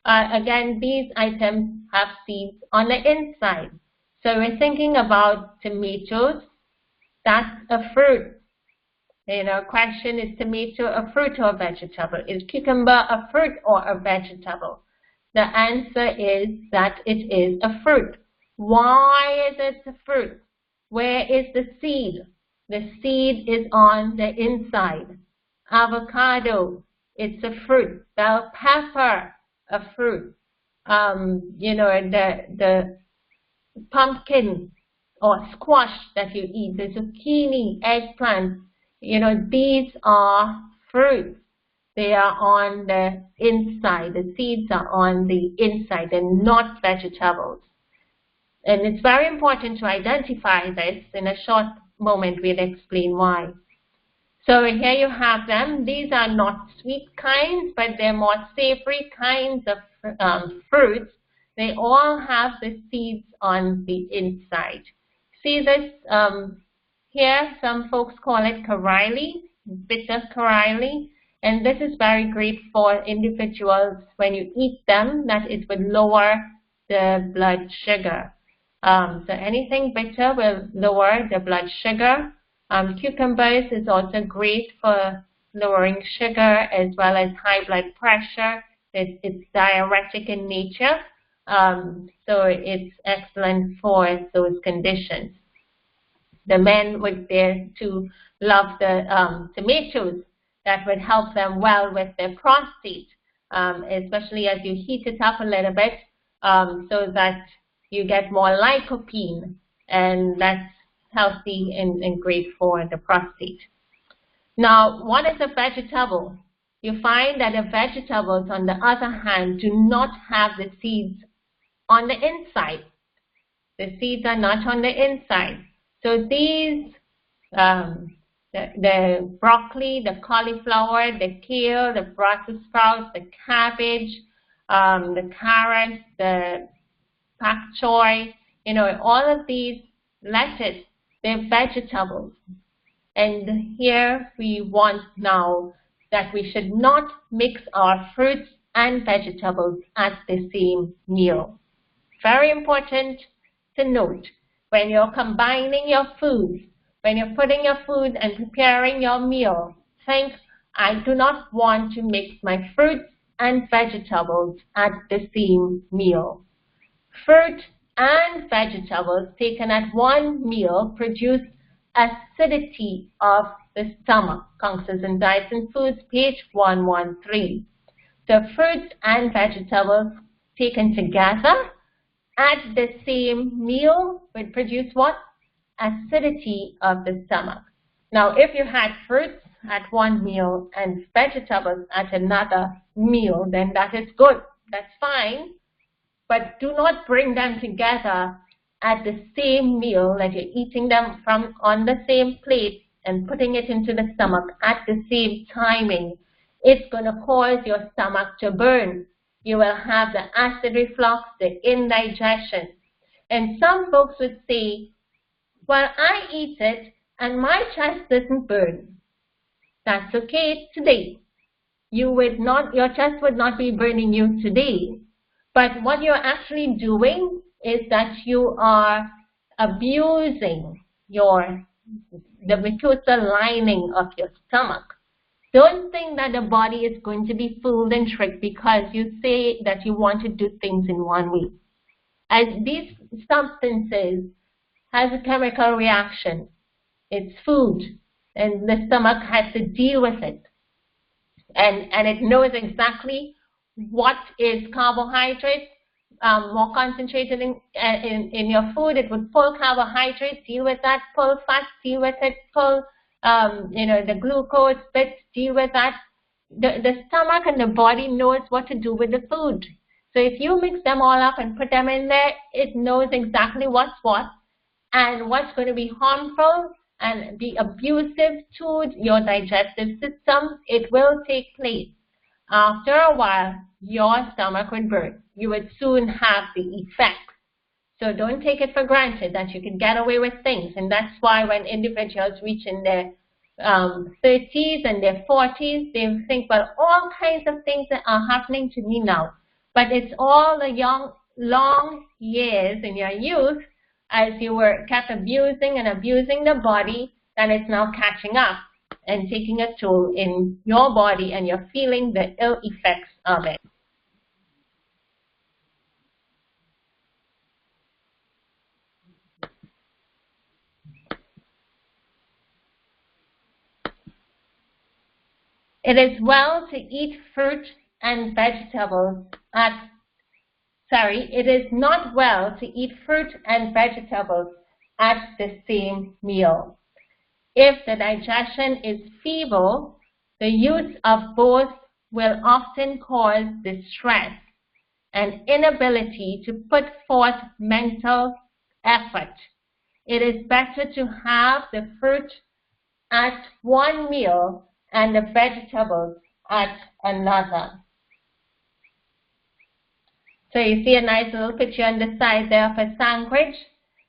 Again, these items have seeds on the inside. So we're thinking about tomatoes. That's a fruit. Question, is tomato a fruit or a vegetable? Is cucumber a fruit or a vegetable? The answer is that it is a fruit. Why is it a fruit? Where is the seed? The seed is on the inside. Avocado, it's a fruit. Bell pepper, a fruit. The pumpkin or squash that you eat, the zucchini, eggplant, these are fruits. They are on the inside. The seeds are on the inside and not vegetables. And it's very important to identify this. In a short moment, we'll explain why. So here you have them. These are not sweet kinds, but they're more savory kinds of fruits. They all have the seeds on the inside. See this here? Some folks call it Carilli, bitter Carilli. And this is very great for individuals when you eat them, that it would lower the blood sugar. So anything bitter will lower the blood sugar. Cucumbers is also great for lowering sugar as well as high blood pressure. It's diuretic in nature, so it's excellent for those conditions. The men would dare to love the tomatoes. That would help them well with their prostate, especially as you heat it up a little bit, so that you get more lycopene, and that's healthy and great for the prostate. Now, what is a vegetable? You find that the vegetables, on the other hand, do not have the seeds on the inside. The seeds are not on the inside. So these, the broccoli, the cauliflower, the kale, the Brussels sprouts, the cabbage, the carrots, the pak choy, all of these lettuce, they're vegetables. And here we want now that we should not mix our fruits and vegetables at the same meal. Very important to note, when you're combining your foods, when you're putting your food and preparing your meal, think, I do not want to mix my fruits and vegetables at the same meal. Fruit and vegetables taken at one meal produce acidity of the stomach. Counsels in Diets and Foods, page 113. So fruits and vegetables taken together at the same meal would produce what? Acidity of the stomach. Now, if you had fruits at one meal and vegetables at another meal, then that is good. That's fine. But do not bring them together at the same meal, that you're eating them from on the same plate and putting it into the stomach at the same timing. It's going to cause your stomach to burn. You will have the acid reflux, the indigestion. And some folks would say, well, I eat it and my chest doesn't burn. That's okay today. Your chest would not be burning you today. But what you're actually doing is that you are abusing the mucosal lining of your stomach. Don't think that the body is going to be fooled and tricked because you say that you want to do things in one way. As these substances has a chemical reaction. It's food, and the stomach has to deal with it. And it knows exactly what is carbohydrates, more concentrated in your food. It would pull carbohydrates, deal with that, pull fat, deal with it, pull the glucose bits, deal with that. The stomach and the body knows what to do with the food. So if you mix them all up and put them in there, it knows exactly what's what and what's going to be harmful and be abusive to your digestive system. It will take place. After a while, your stomach would burn. You would soon have the effects. So don't take it for granted that you can get away with things. And that's why when individuals reach in their 30s and their 40s, they think, well, all kinds of things that are happening to me now. But it's all the long years in your youth as you were kept abusing and abusing the body, that it's now catching up and taking a toll in your body, and you're feeling the ill effects of it. It is well to eat fruit and vegetables it is not well to eat fruit and vegetables at the same meal. If the digestion is feeble, the use of both will often cause distress and inability to put forth mental effort. It is better to have the fruit at one meal and the vegetables at another. So you see a nice little picture on the side there of a sandwich,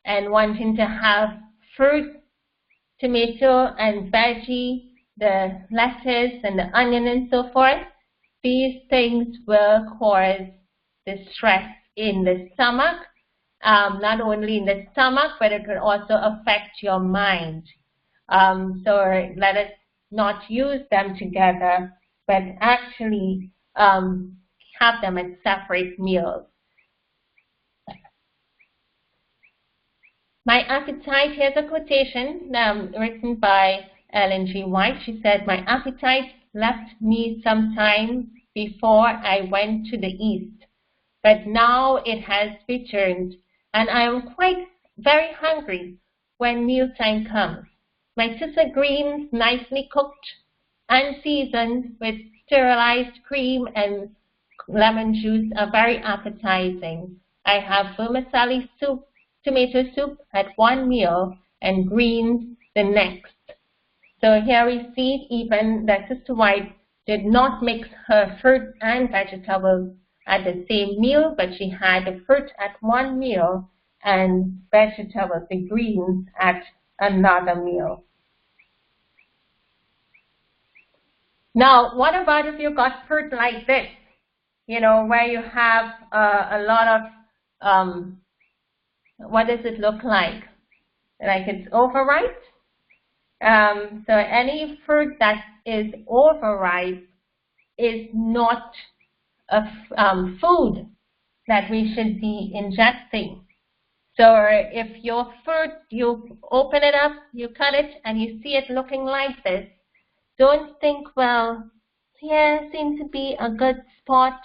and wanting to have fruit, tomato and veggie, the lettuce and the onion and so forth. These things will cause distress in the stomach, not only in the stomach, but it will also affect your mind. So let us not use them together, but actually have them at separate meals. My appetite, here's a quotation written by Ellen G. White. She said, "My appetite left me some time before I went to the east, but now it has returned, and I am quite very hungry when mealtime comes. My tissa greens, nicely cooked and seasoned with sterilized cream and lemon juice, are very appetizing. I have vermicelli soup, tomato soup at one meal, and greens the next." So here we see even that Sister White did not mix her fruit and vegetables at the same meal, but she had the fruit at one meal and vegetables, the greens, at another meal. Now, what about if you got fruit like this? You know, where you have a lot of, what does it look like? Like it's overripe? So any fruit that is overripe is not a food that we should be ingesting. So if your fruit, you open it up, you cut it, and you see it looking like this, don't think, well, here seems to be a good spot,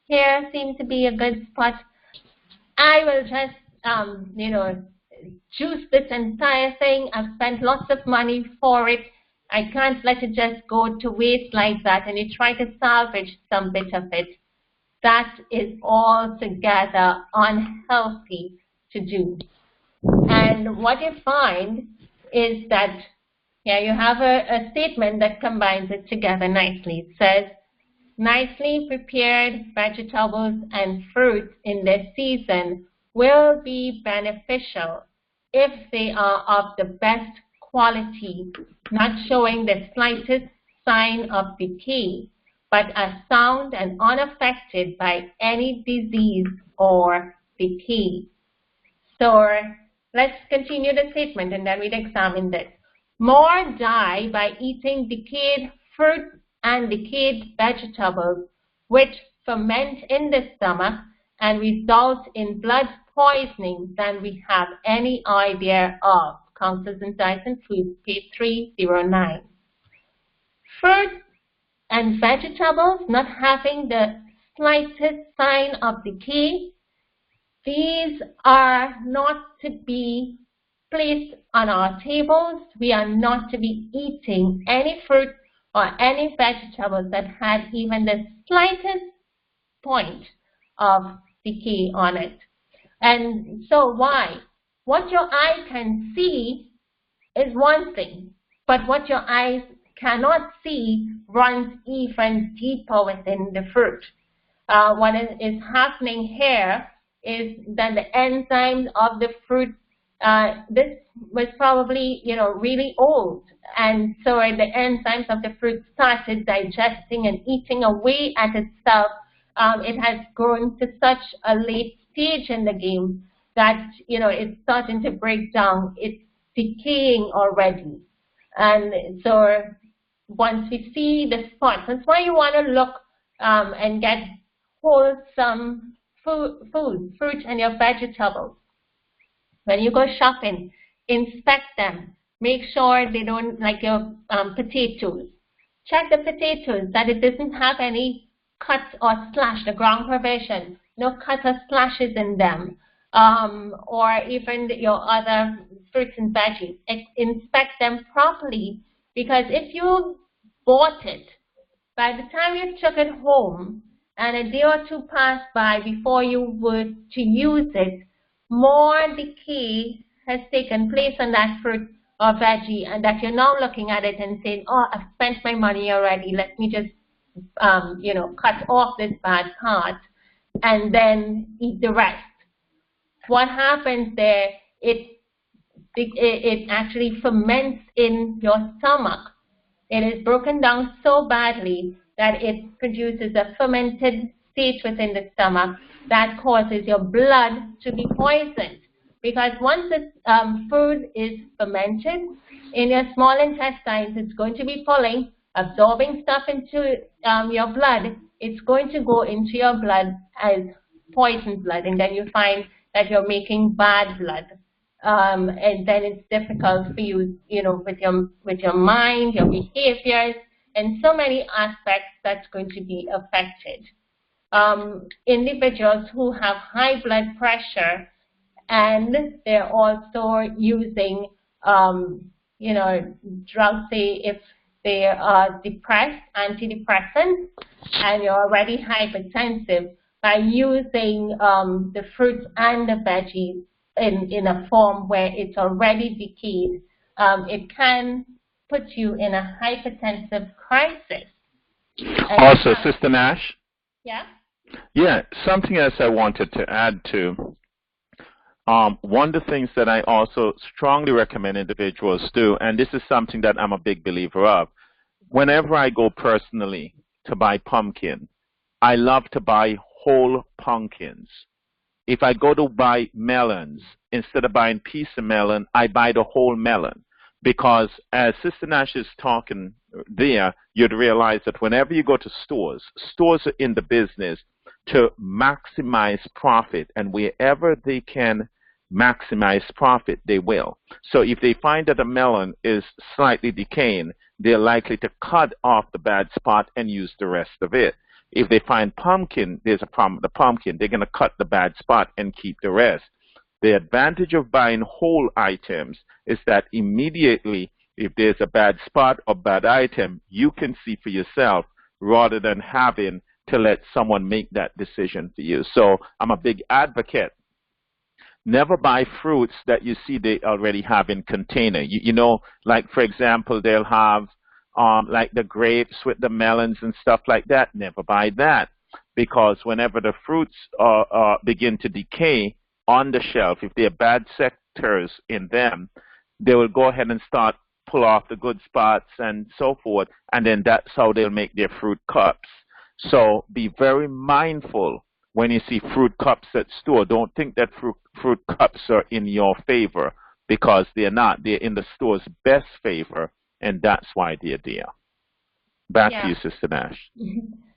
here seems to be a good spot. I will just, juice this entire thing. I've spent lots of money for it. I can't let it just go to waste like that, and you try to salvage some bit of it. That is altogether unhealthy to do. And what you find is that here you have a statement that combines it together nicely. It says, "Nicely prepared vegetables and fruits in this season will be beneficial if they are of the best quality, not showing the slightest sign of decay, but are sound and unaffected by any disease or decay." So let's continue the statement and then we'll examine this. "More die by eating decayed fruit and decayed vegetables, which ferment in the stomach and result in blood poisoning, than we have any idea of." Counsels in Diet and Food, page 309. Fruit and vegetables not having the slightest sign of decay, these are not to be placed on our tables. We are not to be eating any fruit or any vegetables that had even the slightest point of decay on it. And so why? What your eye can see is one thing, but what your eyes cannot see runs even deeper within the fruit. What is happening here is that the enzymes of the fruit, this was probably, really old. And so the enzymes of the fruit started digesting and eating away at itself. It has grown to such a late stage in the game that, it's starting to break down. It's decaying already. And so once we see the spots, that's why you want to look and get wholesome fruit and your vegetables. When you go shopping, inspect them. Make sure they don't, like your potatoes. Check the potatoes that it doesn't have any cuts or slash, the ground provision, no cuts or slashes in them. Or even your other fruits and veggies. Inspect them properly, because if you bought it, by the time you took it home and a day or two passed by before you were to use it, more decay has taken place on that fruit or veggie, and that you're now looking at it and saying, "Oh, I've spent my money already. Let me just, cut off this bad part and then eat the rest." What happens there? It actually ferments in your stomach. It is broken down so badly that it produces a fermented state within the stomach that causes your blood to be poisoned. Because once the food is fermented in your small intestines, it's going to be pulling, absorbing stuff into your blood, it's going to go into your blood as poison blood, and then you find that you're making bad blood. And then it's difficult for you, with your mind, your behaviors, and so many aspects that's going to be affected. Individuals who have high blood pressure and they're also using, drugs, say if they are depressed, antidepressants, and you're already hypertensive, by using the fruits and the veggies in a form where it's already decayed, it can put you in a hypertensive crisis. And also, Sister Nash? Yeah? Yeah, something else I wanted to add to. One of the things that I also strongly recommend individuals do, and this is something that I'm a big believer of, whenever I go personally to buy pumpkin, I love to buy whole pumpkins. If I go to buy melons, instead of buying piece of melon, I buy the whole melon. Because as Sister Nash is talking there, you'd realize that whenever you go to stores are in the business to maximize profit, and wherever they can maximize profit, they will. So if they find that a melon is slightly decaying, they're likely to cut off the bad spot and use the rest of it. If they find pumpkin, there's a problem with the pumpkin, they're going to cut the bad spot and keep the rest. The advantage of buying whole items is that immediately, if there's a bad spot or bad item, you can see for yourself rather than having to let someone make that decision for you. So I'm a big advocate. Never buy fruits that you see they already have in container. Like for example, they'll have like the grapes with the melons and stuff like that. Never buy that, because whenever the fruits begin to decay on the shelf, if there are bad sectors in them, they will go ahead and start pull off the good spots and so forth, and then that's how they'll make their fruit cups. So be very mindful when you see fruit cups at store. Don't think that fruit cups are in your favor, because they're not. They're in the store's best favor, and that's why they're there. Back to you, Sister Nash.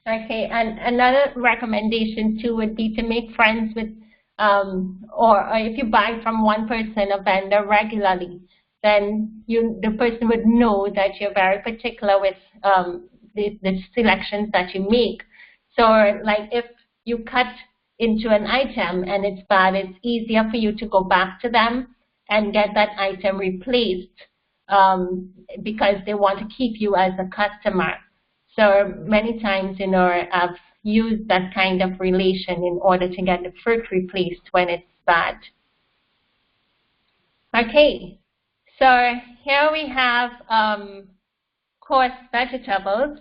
Okay, and another recommendation too would be to make friends with, or if you buy from one person, a vendor regularly, then the person would know that you're very particular with the selections that you make. So like if you cut into an item and it's bad, it's easier for you to go back to them and get that item replaced, because they want to keep you as a customer. So many times, I've used that kind of relation in order to get the fruit replaced when it's bad. Okay, so here we have coarse vegetables,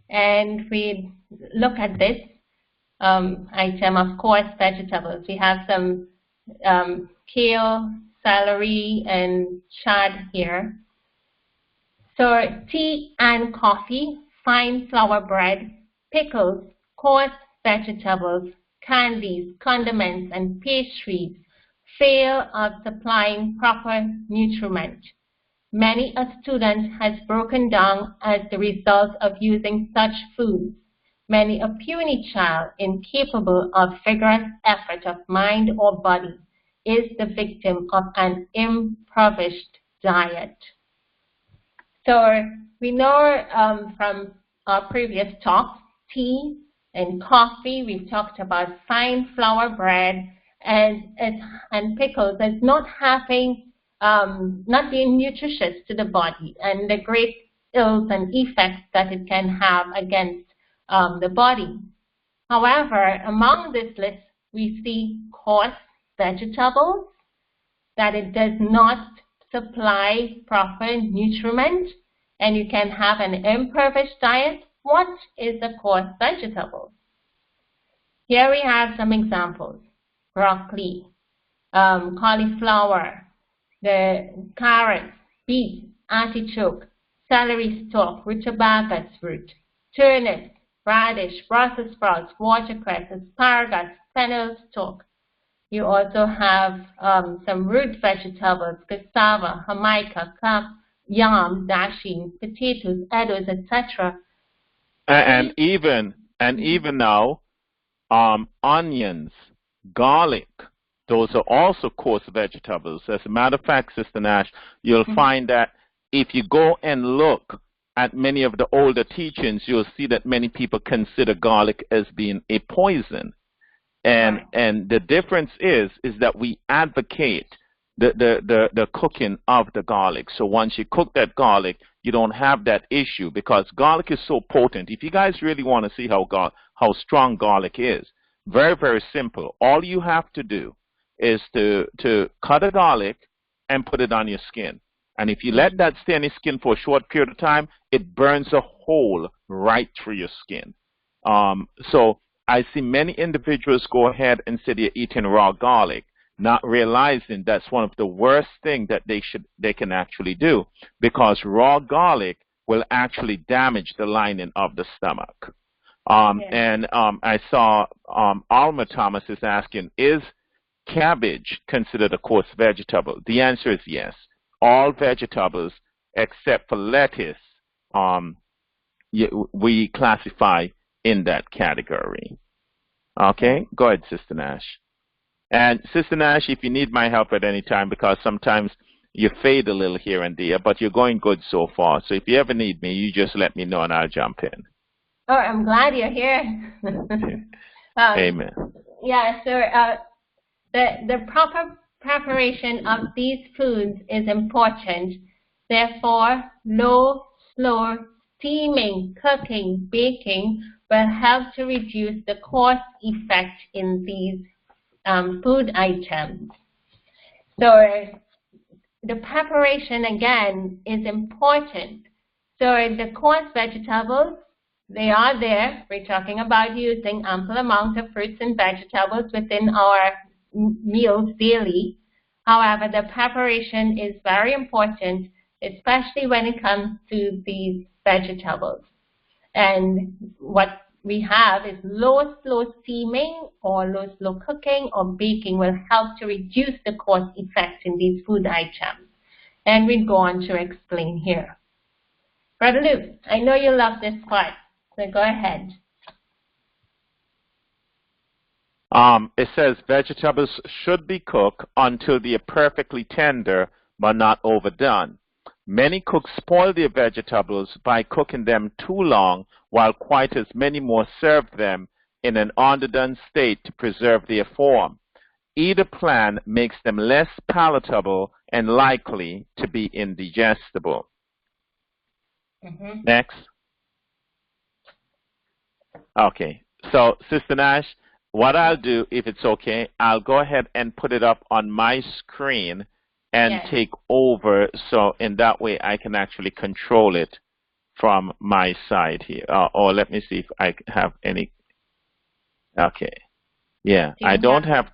and we look at this item of coarse vegetables. We have some kale, celery, and chard here. So tea and coffee, fine flour bread, pickles, coarse vegetables, candies, condiments, and pastries fail of supplying proper nutriment. Many a student has broken down as the result of using such foods. Many a puny child, incapable of vigorous effort of mind or body, is the victim of an impoverished diet. So we know from our previous talks, tea and coffee, we've talked about fine flour bread and pickles as not being nutritious to the body, and the great ills and effects that it can have against the body. However, among this list, we see coarse vegetables, that it does not supply proper nutriment, and you can have an impoverished diet. What is a coarse vegetable? Here we have some examples: broccoli, cauliflower, the carrots, beets, artichoke, celery stalk, rutabaga root, turnips, radish, Brussels sprouts, watercress, asparagus, fennel stalk. You also have some root vegetables: cassava, jamaica, yam, dasheen, potatoes, eddos, etc. And even And even now, onions, garlic, those are also coarse vegetables. As a matter of fact, Sister Nash, you'll find that if you go and look at many of the older teachings, you'll see that many people consider garlic as being a poison. And the difference is that we advocate the cooking of the garlic. So once you cook that garlic, you don't have that issue because garlic is so potent. If you guys really want to see how strong garlic is, very, very simple. All you have to do is to cut a garlic and put it on your skin. And if you let that stay on your skin for a short period of time, it burns a hole right through your skin. So I see many individuals go ahead and say they're eating raw garlic, not realizing that's one of the worst things that they can actually do, because raw garlic will actually damage the lining of the stomach. And I saw Alma Thomas is asking, is cabbage considered a coarse vegetable? The answer is yes. All vegetables except for lettuce, we classify in that category. Okay, go ahead, Sister Nash. And Sister Nash, if you need my help at any time, because sometimes you fade a little here and there, but you're going good so far. So if you ever need me, you just let me know and I'll jump in. Oh, I'm glad you're here. Amen. Yeah, so the proper preparation of these foods is important. Therefore, low, slow steaming, cooking, baking will help to reduce the coarse effect in these food items. So the preparation again is important. So the coarse vegetables, they are there. We're talking about using ample amount of fruits and vegetables within our meals daily. However, the preparation is very important, especially when it comes to these vegetables. And what we have is low, slow steaming or low, slow cooking or baking will help to reduce the coarse effect in these food items. And we'll go on to explain here. Brother Luke, I know you love this part, so go ahead. It says vegetables should be cooked until they are perfectly tender but not overdone. Many cooks spoil their vegetables by cooking them too long, while quite as many more serve them in an underdone state to preserve their form. Either plan makes them less palatable and likely to be indigestible. Next. Okay, so Sister Nash, what I'll do, if it's okay, I'll go ahead and put it up on my screen and take over, so in that way I can actually control it from my side here. Or let me see if I have any. Okay, yeah, I don't have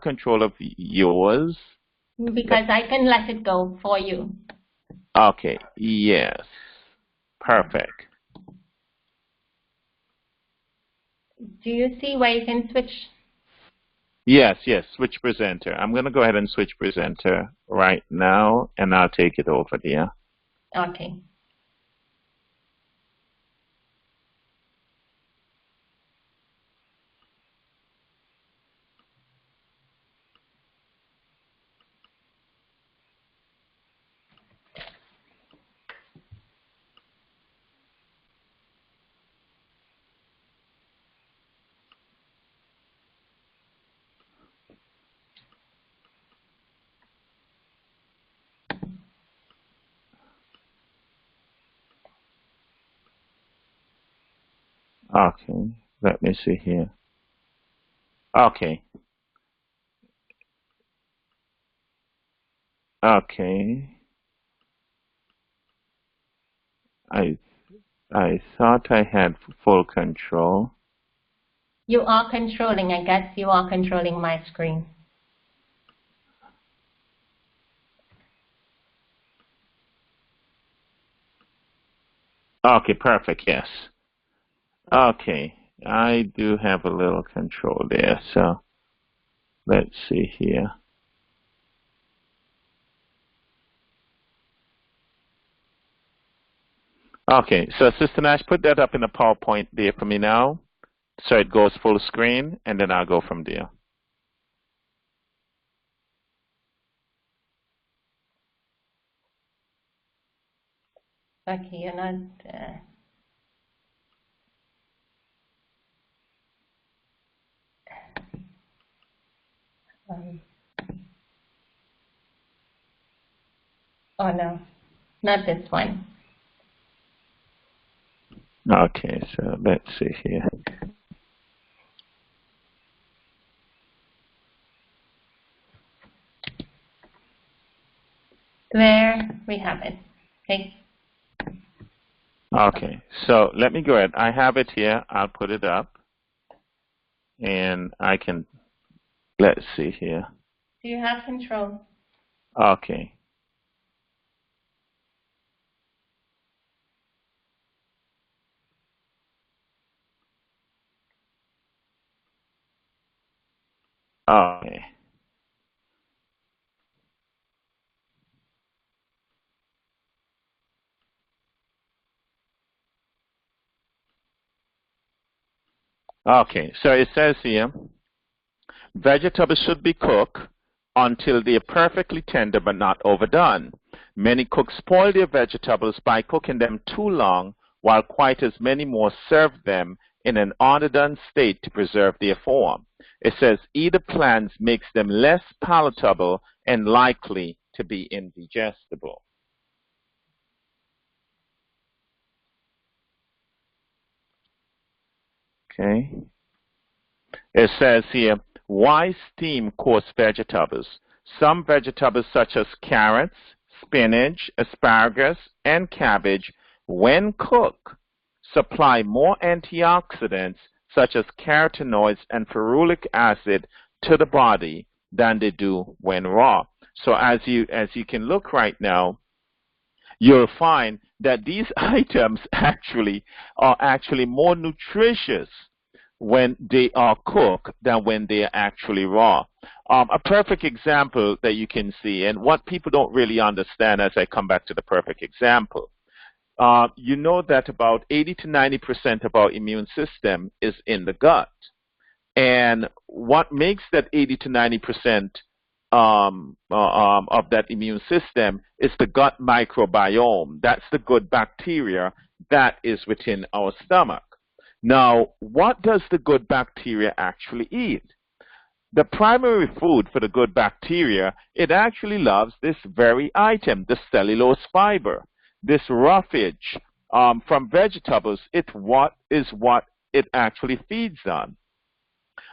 control of yours. Because I can let it go for you. Okay, yes, perfect. Do you see where you can switch? Yes, switch presenter. I'm going to go ahead and switch presenter right now, and I'll take it over there. Okay. Okay, let me see here. Okay. Okay. I thought I had full control. You are controlling. I guess you are controlling my screen. Okay, perfect, yes. Okay, I do have a little control there, so let's see here. Okay, so Sister Nash, put that up in the PowerPoint there for me now, so it goes full screen, and then I'll go from there. Okay, you're not. Oh no, not this one. Okay, so let's see here. There we have it. Okay. Okay, so let me go ahead. I have it here. I'll put it up, and I can, let's see here. Do you have control? Okay. Okay. Okay, so it says here, vegetables should be cooked until they are perfectly tender but not overdone. Many cooks spoil their vegetables by cooking them too long, while quite as many more serve them in an underdone state to preserve their form. It says either plants makes them less palatable and likely to be indigestible. Okay. It says here, why steam coarse vegetables? Some vegetables such as carrots, spinach, asparagus, and cabbage, when cooked, supply more antioxidants such as carotenoids and ferulic acid to the body than they do when raw. So as you can look right now, you'll find that these items are actually more nutritious when they are cooked than when they are actually raw. A perfect example that you can see, and what people don't really understand as I come back to the perfect example, you know that about 80 to 90% of our immune system is in the gut. And what makes that 80 to 90% of that immune system is the gut microbiome. That's the good bacteria that is within our stomach. Now, what does the good bacteria actually eat? The primary food for the good bacteria, it actually loves this very item, the cellulose fiber. This roughage from vegetables, it's what it actually feeds on.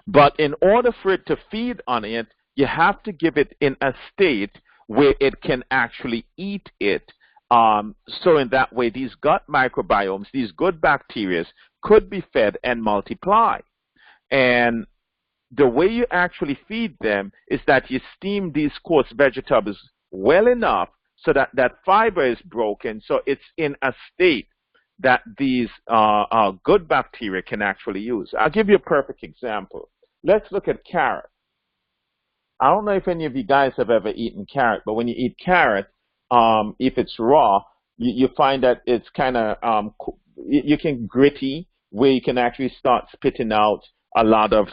But in order for it to feed on it, you have to give it in a state where it can actually eat it. So in that way, these gut microbiomes, these good bacteria, could be fed and multiply. And the way you actually feed them is that you steam these coarse vegetables well enough so that that fiber is broken, so it's in a state that these good bacteria can actually use. I'll give you a perfect example. Let's look at carrot. I don't know if any of you guys have ever eaten carrot, but when you eat carrot, if it's raw, you find that it's kind of, you can gritty, where you can actually start spitting out a lot of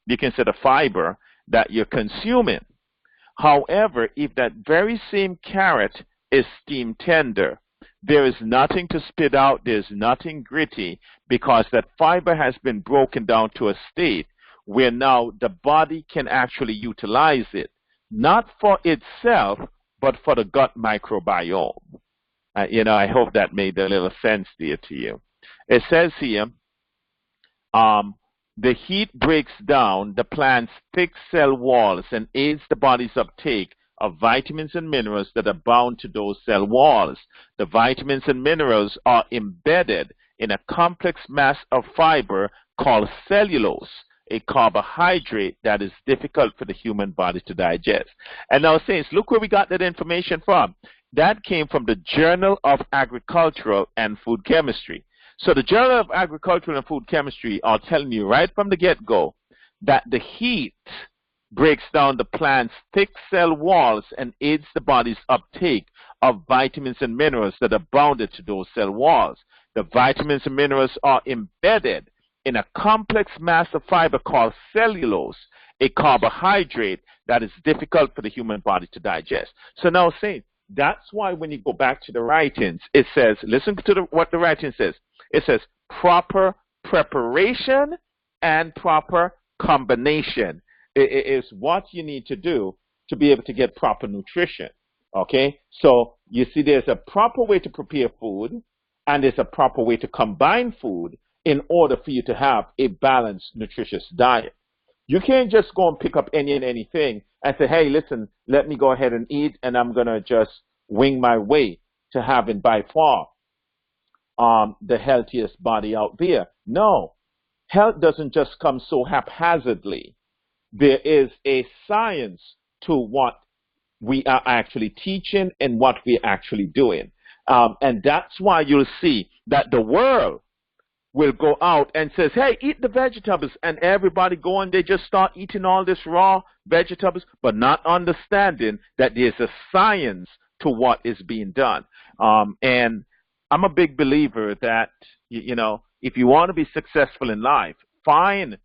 you can say the fiber that you're consuming. However, if that very same carrot is steam tender, there is nothing to spit out, there's nothing gritty, because that fiber has been broken down to a state where now the body can actually utilize it, not for itself, but for the gut microbiome. I hope that made a little sense there to you. It says here, the heat breaks down the plant's thick cell walls and aids the body's uptake of vitamins and minerals that are bound to those cell walls. The vitamins and minerals are embedded in a complex mass of fiber called cellulose, a carbohydrate that is difficult for the human body to digest. And now, saints, look where we got that information from. That came from the Journal of Agricultural and Food Chemistry. So the Journal of Agricultural and Food Chemistry are telling you right from the get-go that the heat breaks down the plant's thick cell walls and aids the body's uptake of vitamins and minerals that are bounded to those cell walls. The vitamins and minerals are embedded in a complex mass of fiber called cellulose, a carbohydrate that is difficult for the human body to digest. So now, Saint, that's why when you go back to the writings, it says, listen to what the writing says. It says proper preparation and proper combination. It is what you need to do to be able to get proper nutrition. Okay? So you see there's a proper way to prepare food and there's a proper way to combine food in order for you to have a balanced, nutritious diet. You can't just go and pick up any and anything and say, hey, listen, let me go ahead and eat, and I'm going to just wing my way to having by far the healthiest body out there. No, health doesn't just come so haphazardly. There is a science to what we are actually teaching and what we're actually doing. And that's why you'll see that the world will go out and says, hey, eat the vegetables, and everybody go and they just start eating all this raw vegetables, but not understanding that there's a science to what is being done. And I'm a big believer that, you know, if you want to be successful in life, find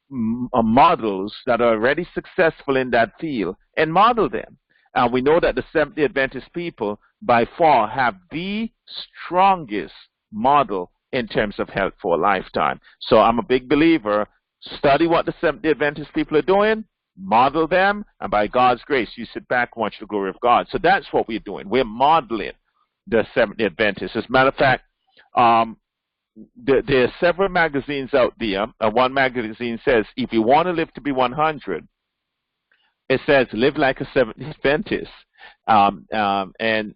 models that are already successful in that field and model them. And we know that the Seventh-day Adventist people by far have the strongest model in terms of health for a lifetime. So I'm a big believer. Study what the Seventh-day Adventist people are doing, model them, and by God's grace, you sit back and watch the glory of God. So that's what we're doing. We're modeling the Seventh-day Adventists. As a matter of fact, there are several magazines out there. One magazine says, if you want to live to be 100, it says, live like a Seventh-day Adventist. And,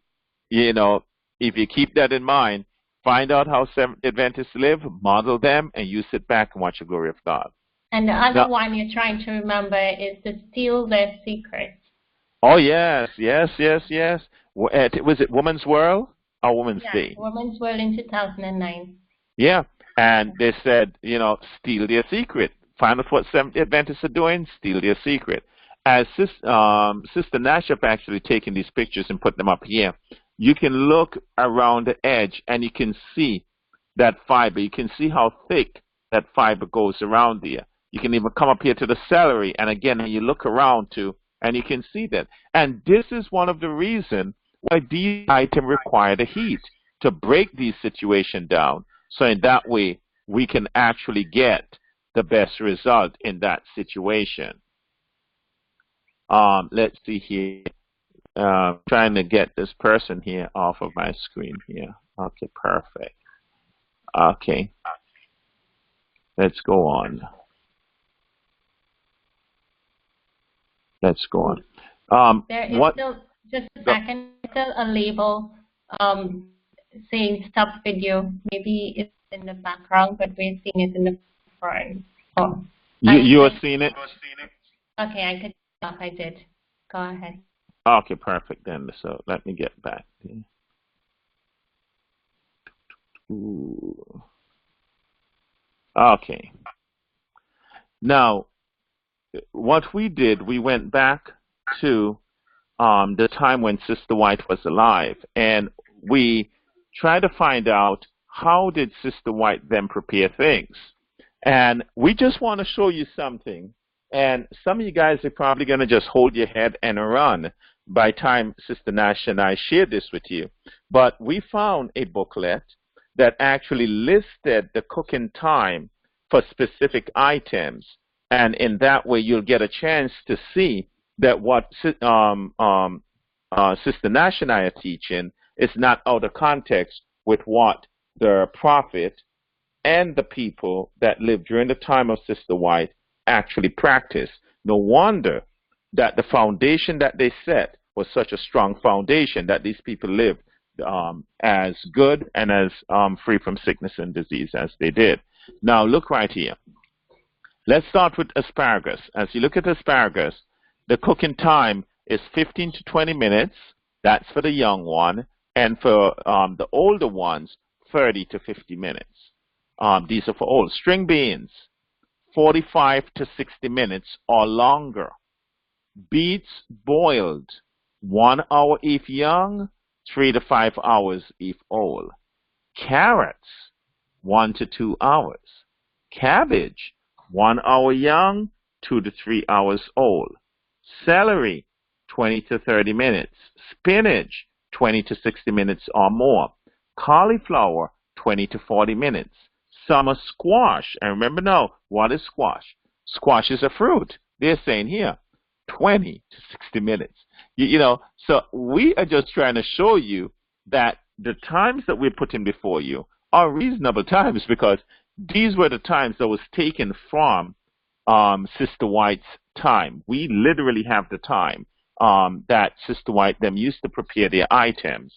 you know, if you keep that in mind, find out how Seventh-day Adventists live, model them, and you sit back and watch the glory of God. And the other one you're trying to remember is to steal their secrets. Oh, yes. Was it Women's World or Women's Day? Women's World in 2009. Yeah, and they said, you know, steal their secret. Find out what Seventh-day Adventists are doing, steal their secret. As Sister Nash have actually taken these pictures and put them up here, you can look around the edge and you can see that fiber. You can see how thick that fiber goes around there. You can even come up here to the celery, and again, you look around too, and you can see that. And this is one of the reasons why these items require the heat to break these situations down. So in that way, we can actually get the best result in that situation. Let's see here. Trying to get this person here off of my screen here. Okay, perfect. Okay. Let's go on. Let's go on. There is still, just a second, still a label saying stop video. Maybe it's in the background, but we're seeing it in the front. Oh. You are seeing it? Okay, I could stop. I did. Go ahead. Okay, perfect then. So let me get back there. Ooh. Okay. Now, what we did, we went back to the time when Sister White was alive, and we tried to find out how did Sister White then prepare things. And we just want to show you something. And some of you guys are probably going to just hold your head and run by the time Sister Nash and I shared this with you. But we found a booklet that actually listed the cooking time for specific items. And in that way, you'll get a chance to see that what Sister Nash and I are teaching is not out of context with what the prophet and the people that lived during the time of Sister White actually practiced. No wonder that the foundation that they set was such a strong foundation that these people lived as good and as free from sickness and disease as they did. Now, look right here. Let's start with asparagus. As you look at asparagus, the cooking time is 15 to 20 minutes. That's for the young one. And for the older ones, 30 to 50 minutes. These are for old. String beans, 45 to 60 minutes or longer. Beets boiled, 1 hour if young, 3 to 5 hours if old. Carrots, 1 to 2 hours. Cabbage, 1 hour young, 2 to 3 hours old. Celery, 20 to 30 minutes. Spinach, 20 to 60 minutes or more. Cauliflower, 20 to 40 minutes. Summer squash, and remember now, what is squash? Squash is a fruit. They're saying here, 20 to 60 minutes. So we are just trying to show you that the times that we're putting before you are reasonable times, because these were the times that was taken from Sister White's time. We literally have the time that Sister White them used to prepare their items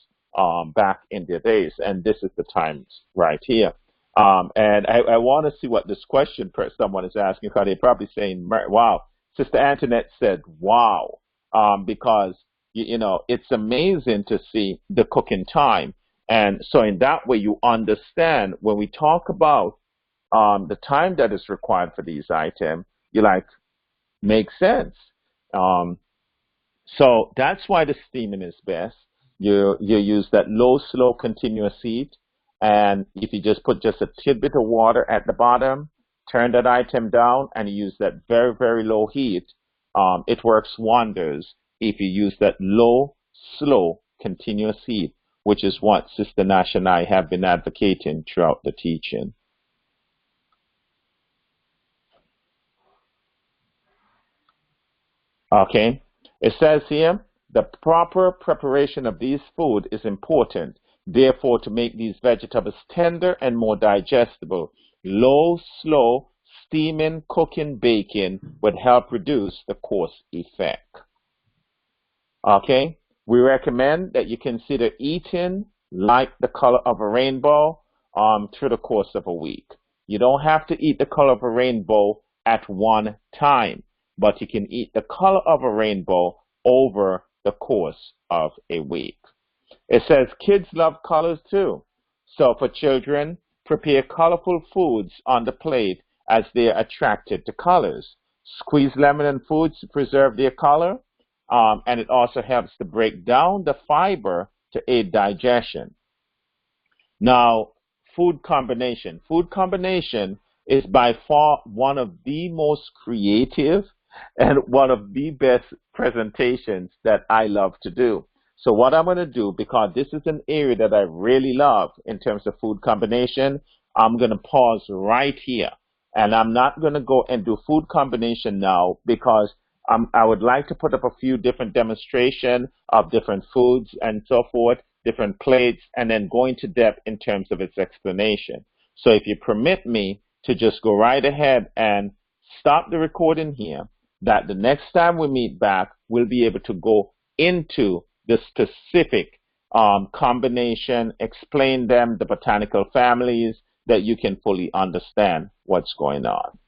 back in their days, and this is the times right here. And I want to see what this question someone is asking, because they're probably saying, wow. Sister Antoinette said, wow, because, it's amazing to see the cooking time. And so in that way, you understand when we talk about the time that is required for these items, you makes sense. So that's why the steaming is best. You use that low, slow, continuous heat. And if you just put just a tidbit of water at the bottom, turn that item down, and you use that very, very low heat, it works wonders if you use that low, slow, continuous heat, which is what Sister Nash and I have been advocating throughout the teaching. Okay, it says here, the proper preparation of these food is important. Therefore, to make these vegetables tender and more digestible, low, slow, steaming, cooking, baking would help reduce the coarse effect. Okay, we recommend that you consider eating like the color of a rainbow through the course of a week. You don't have to eat the color of a rainbow at one time, but you can eat the color of a rainbow over the course of a week. It says kids love colors too. So for children, prepare colorful foods on the plate as they are attracted to colors. Squeeze lemon in foods to preserve their color, and it also helps to break down the fiber to aid digestion. Now, food combination. Food combination is by far one of the most creative and one of the best presentations that I love to do. So what I'm going to do, because this is an area that I really love in terms of food combination, I'm going to pause right here. And I'm not going to go and do food combination now, because I would like to put up a few different demonstrations of different foods and so forth, different plates, and then go into depth in terms of its explanation. So if you permit me to just go right ahead and stop the recording here, that the next time we meet back, we'll be able to go into the specific combination, explain them, the botanical families, that you can fully understand what's going on.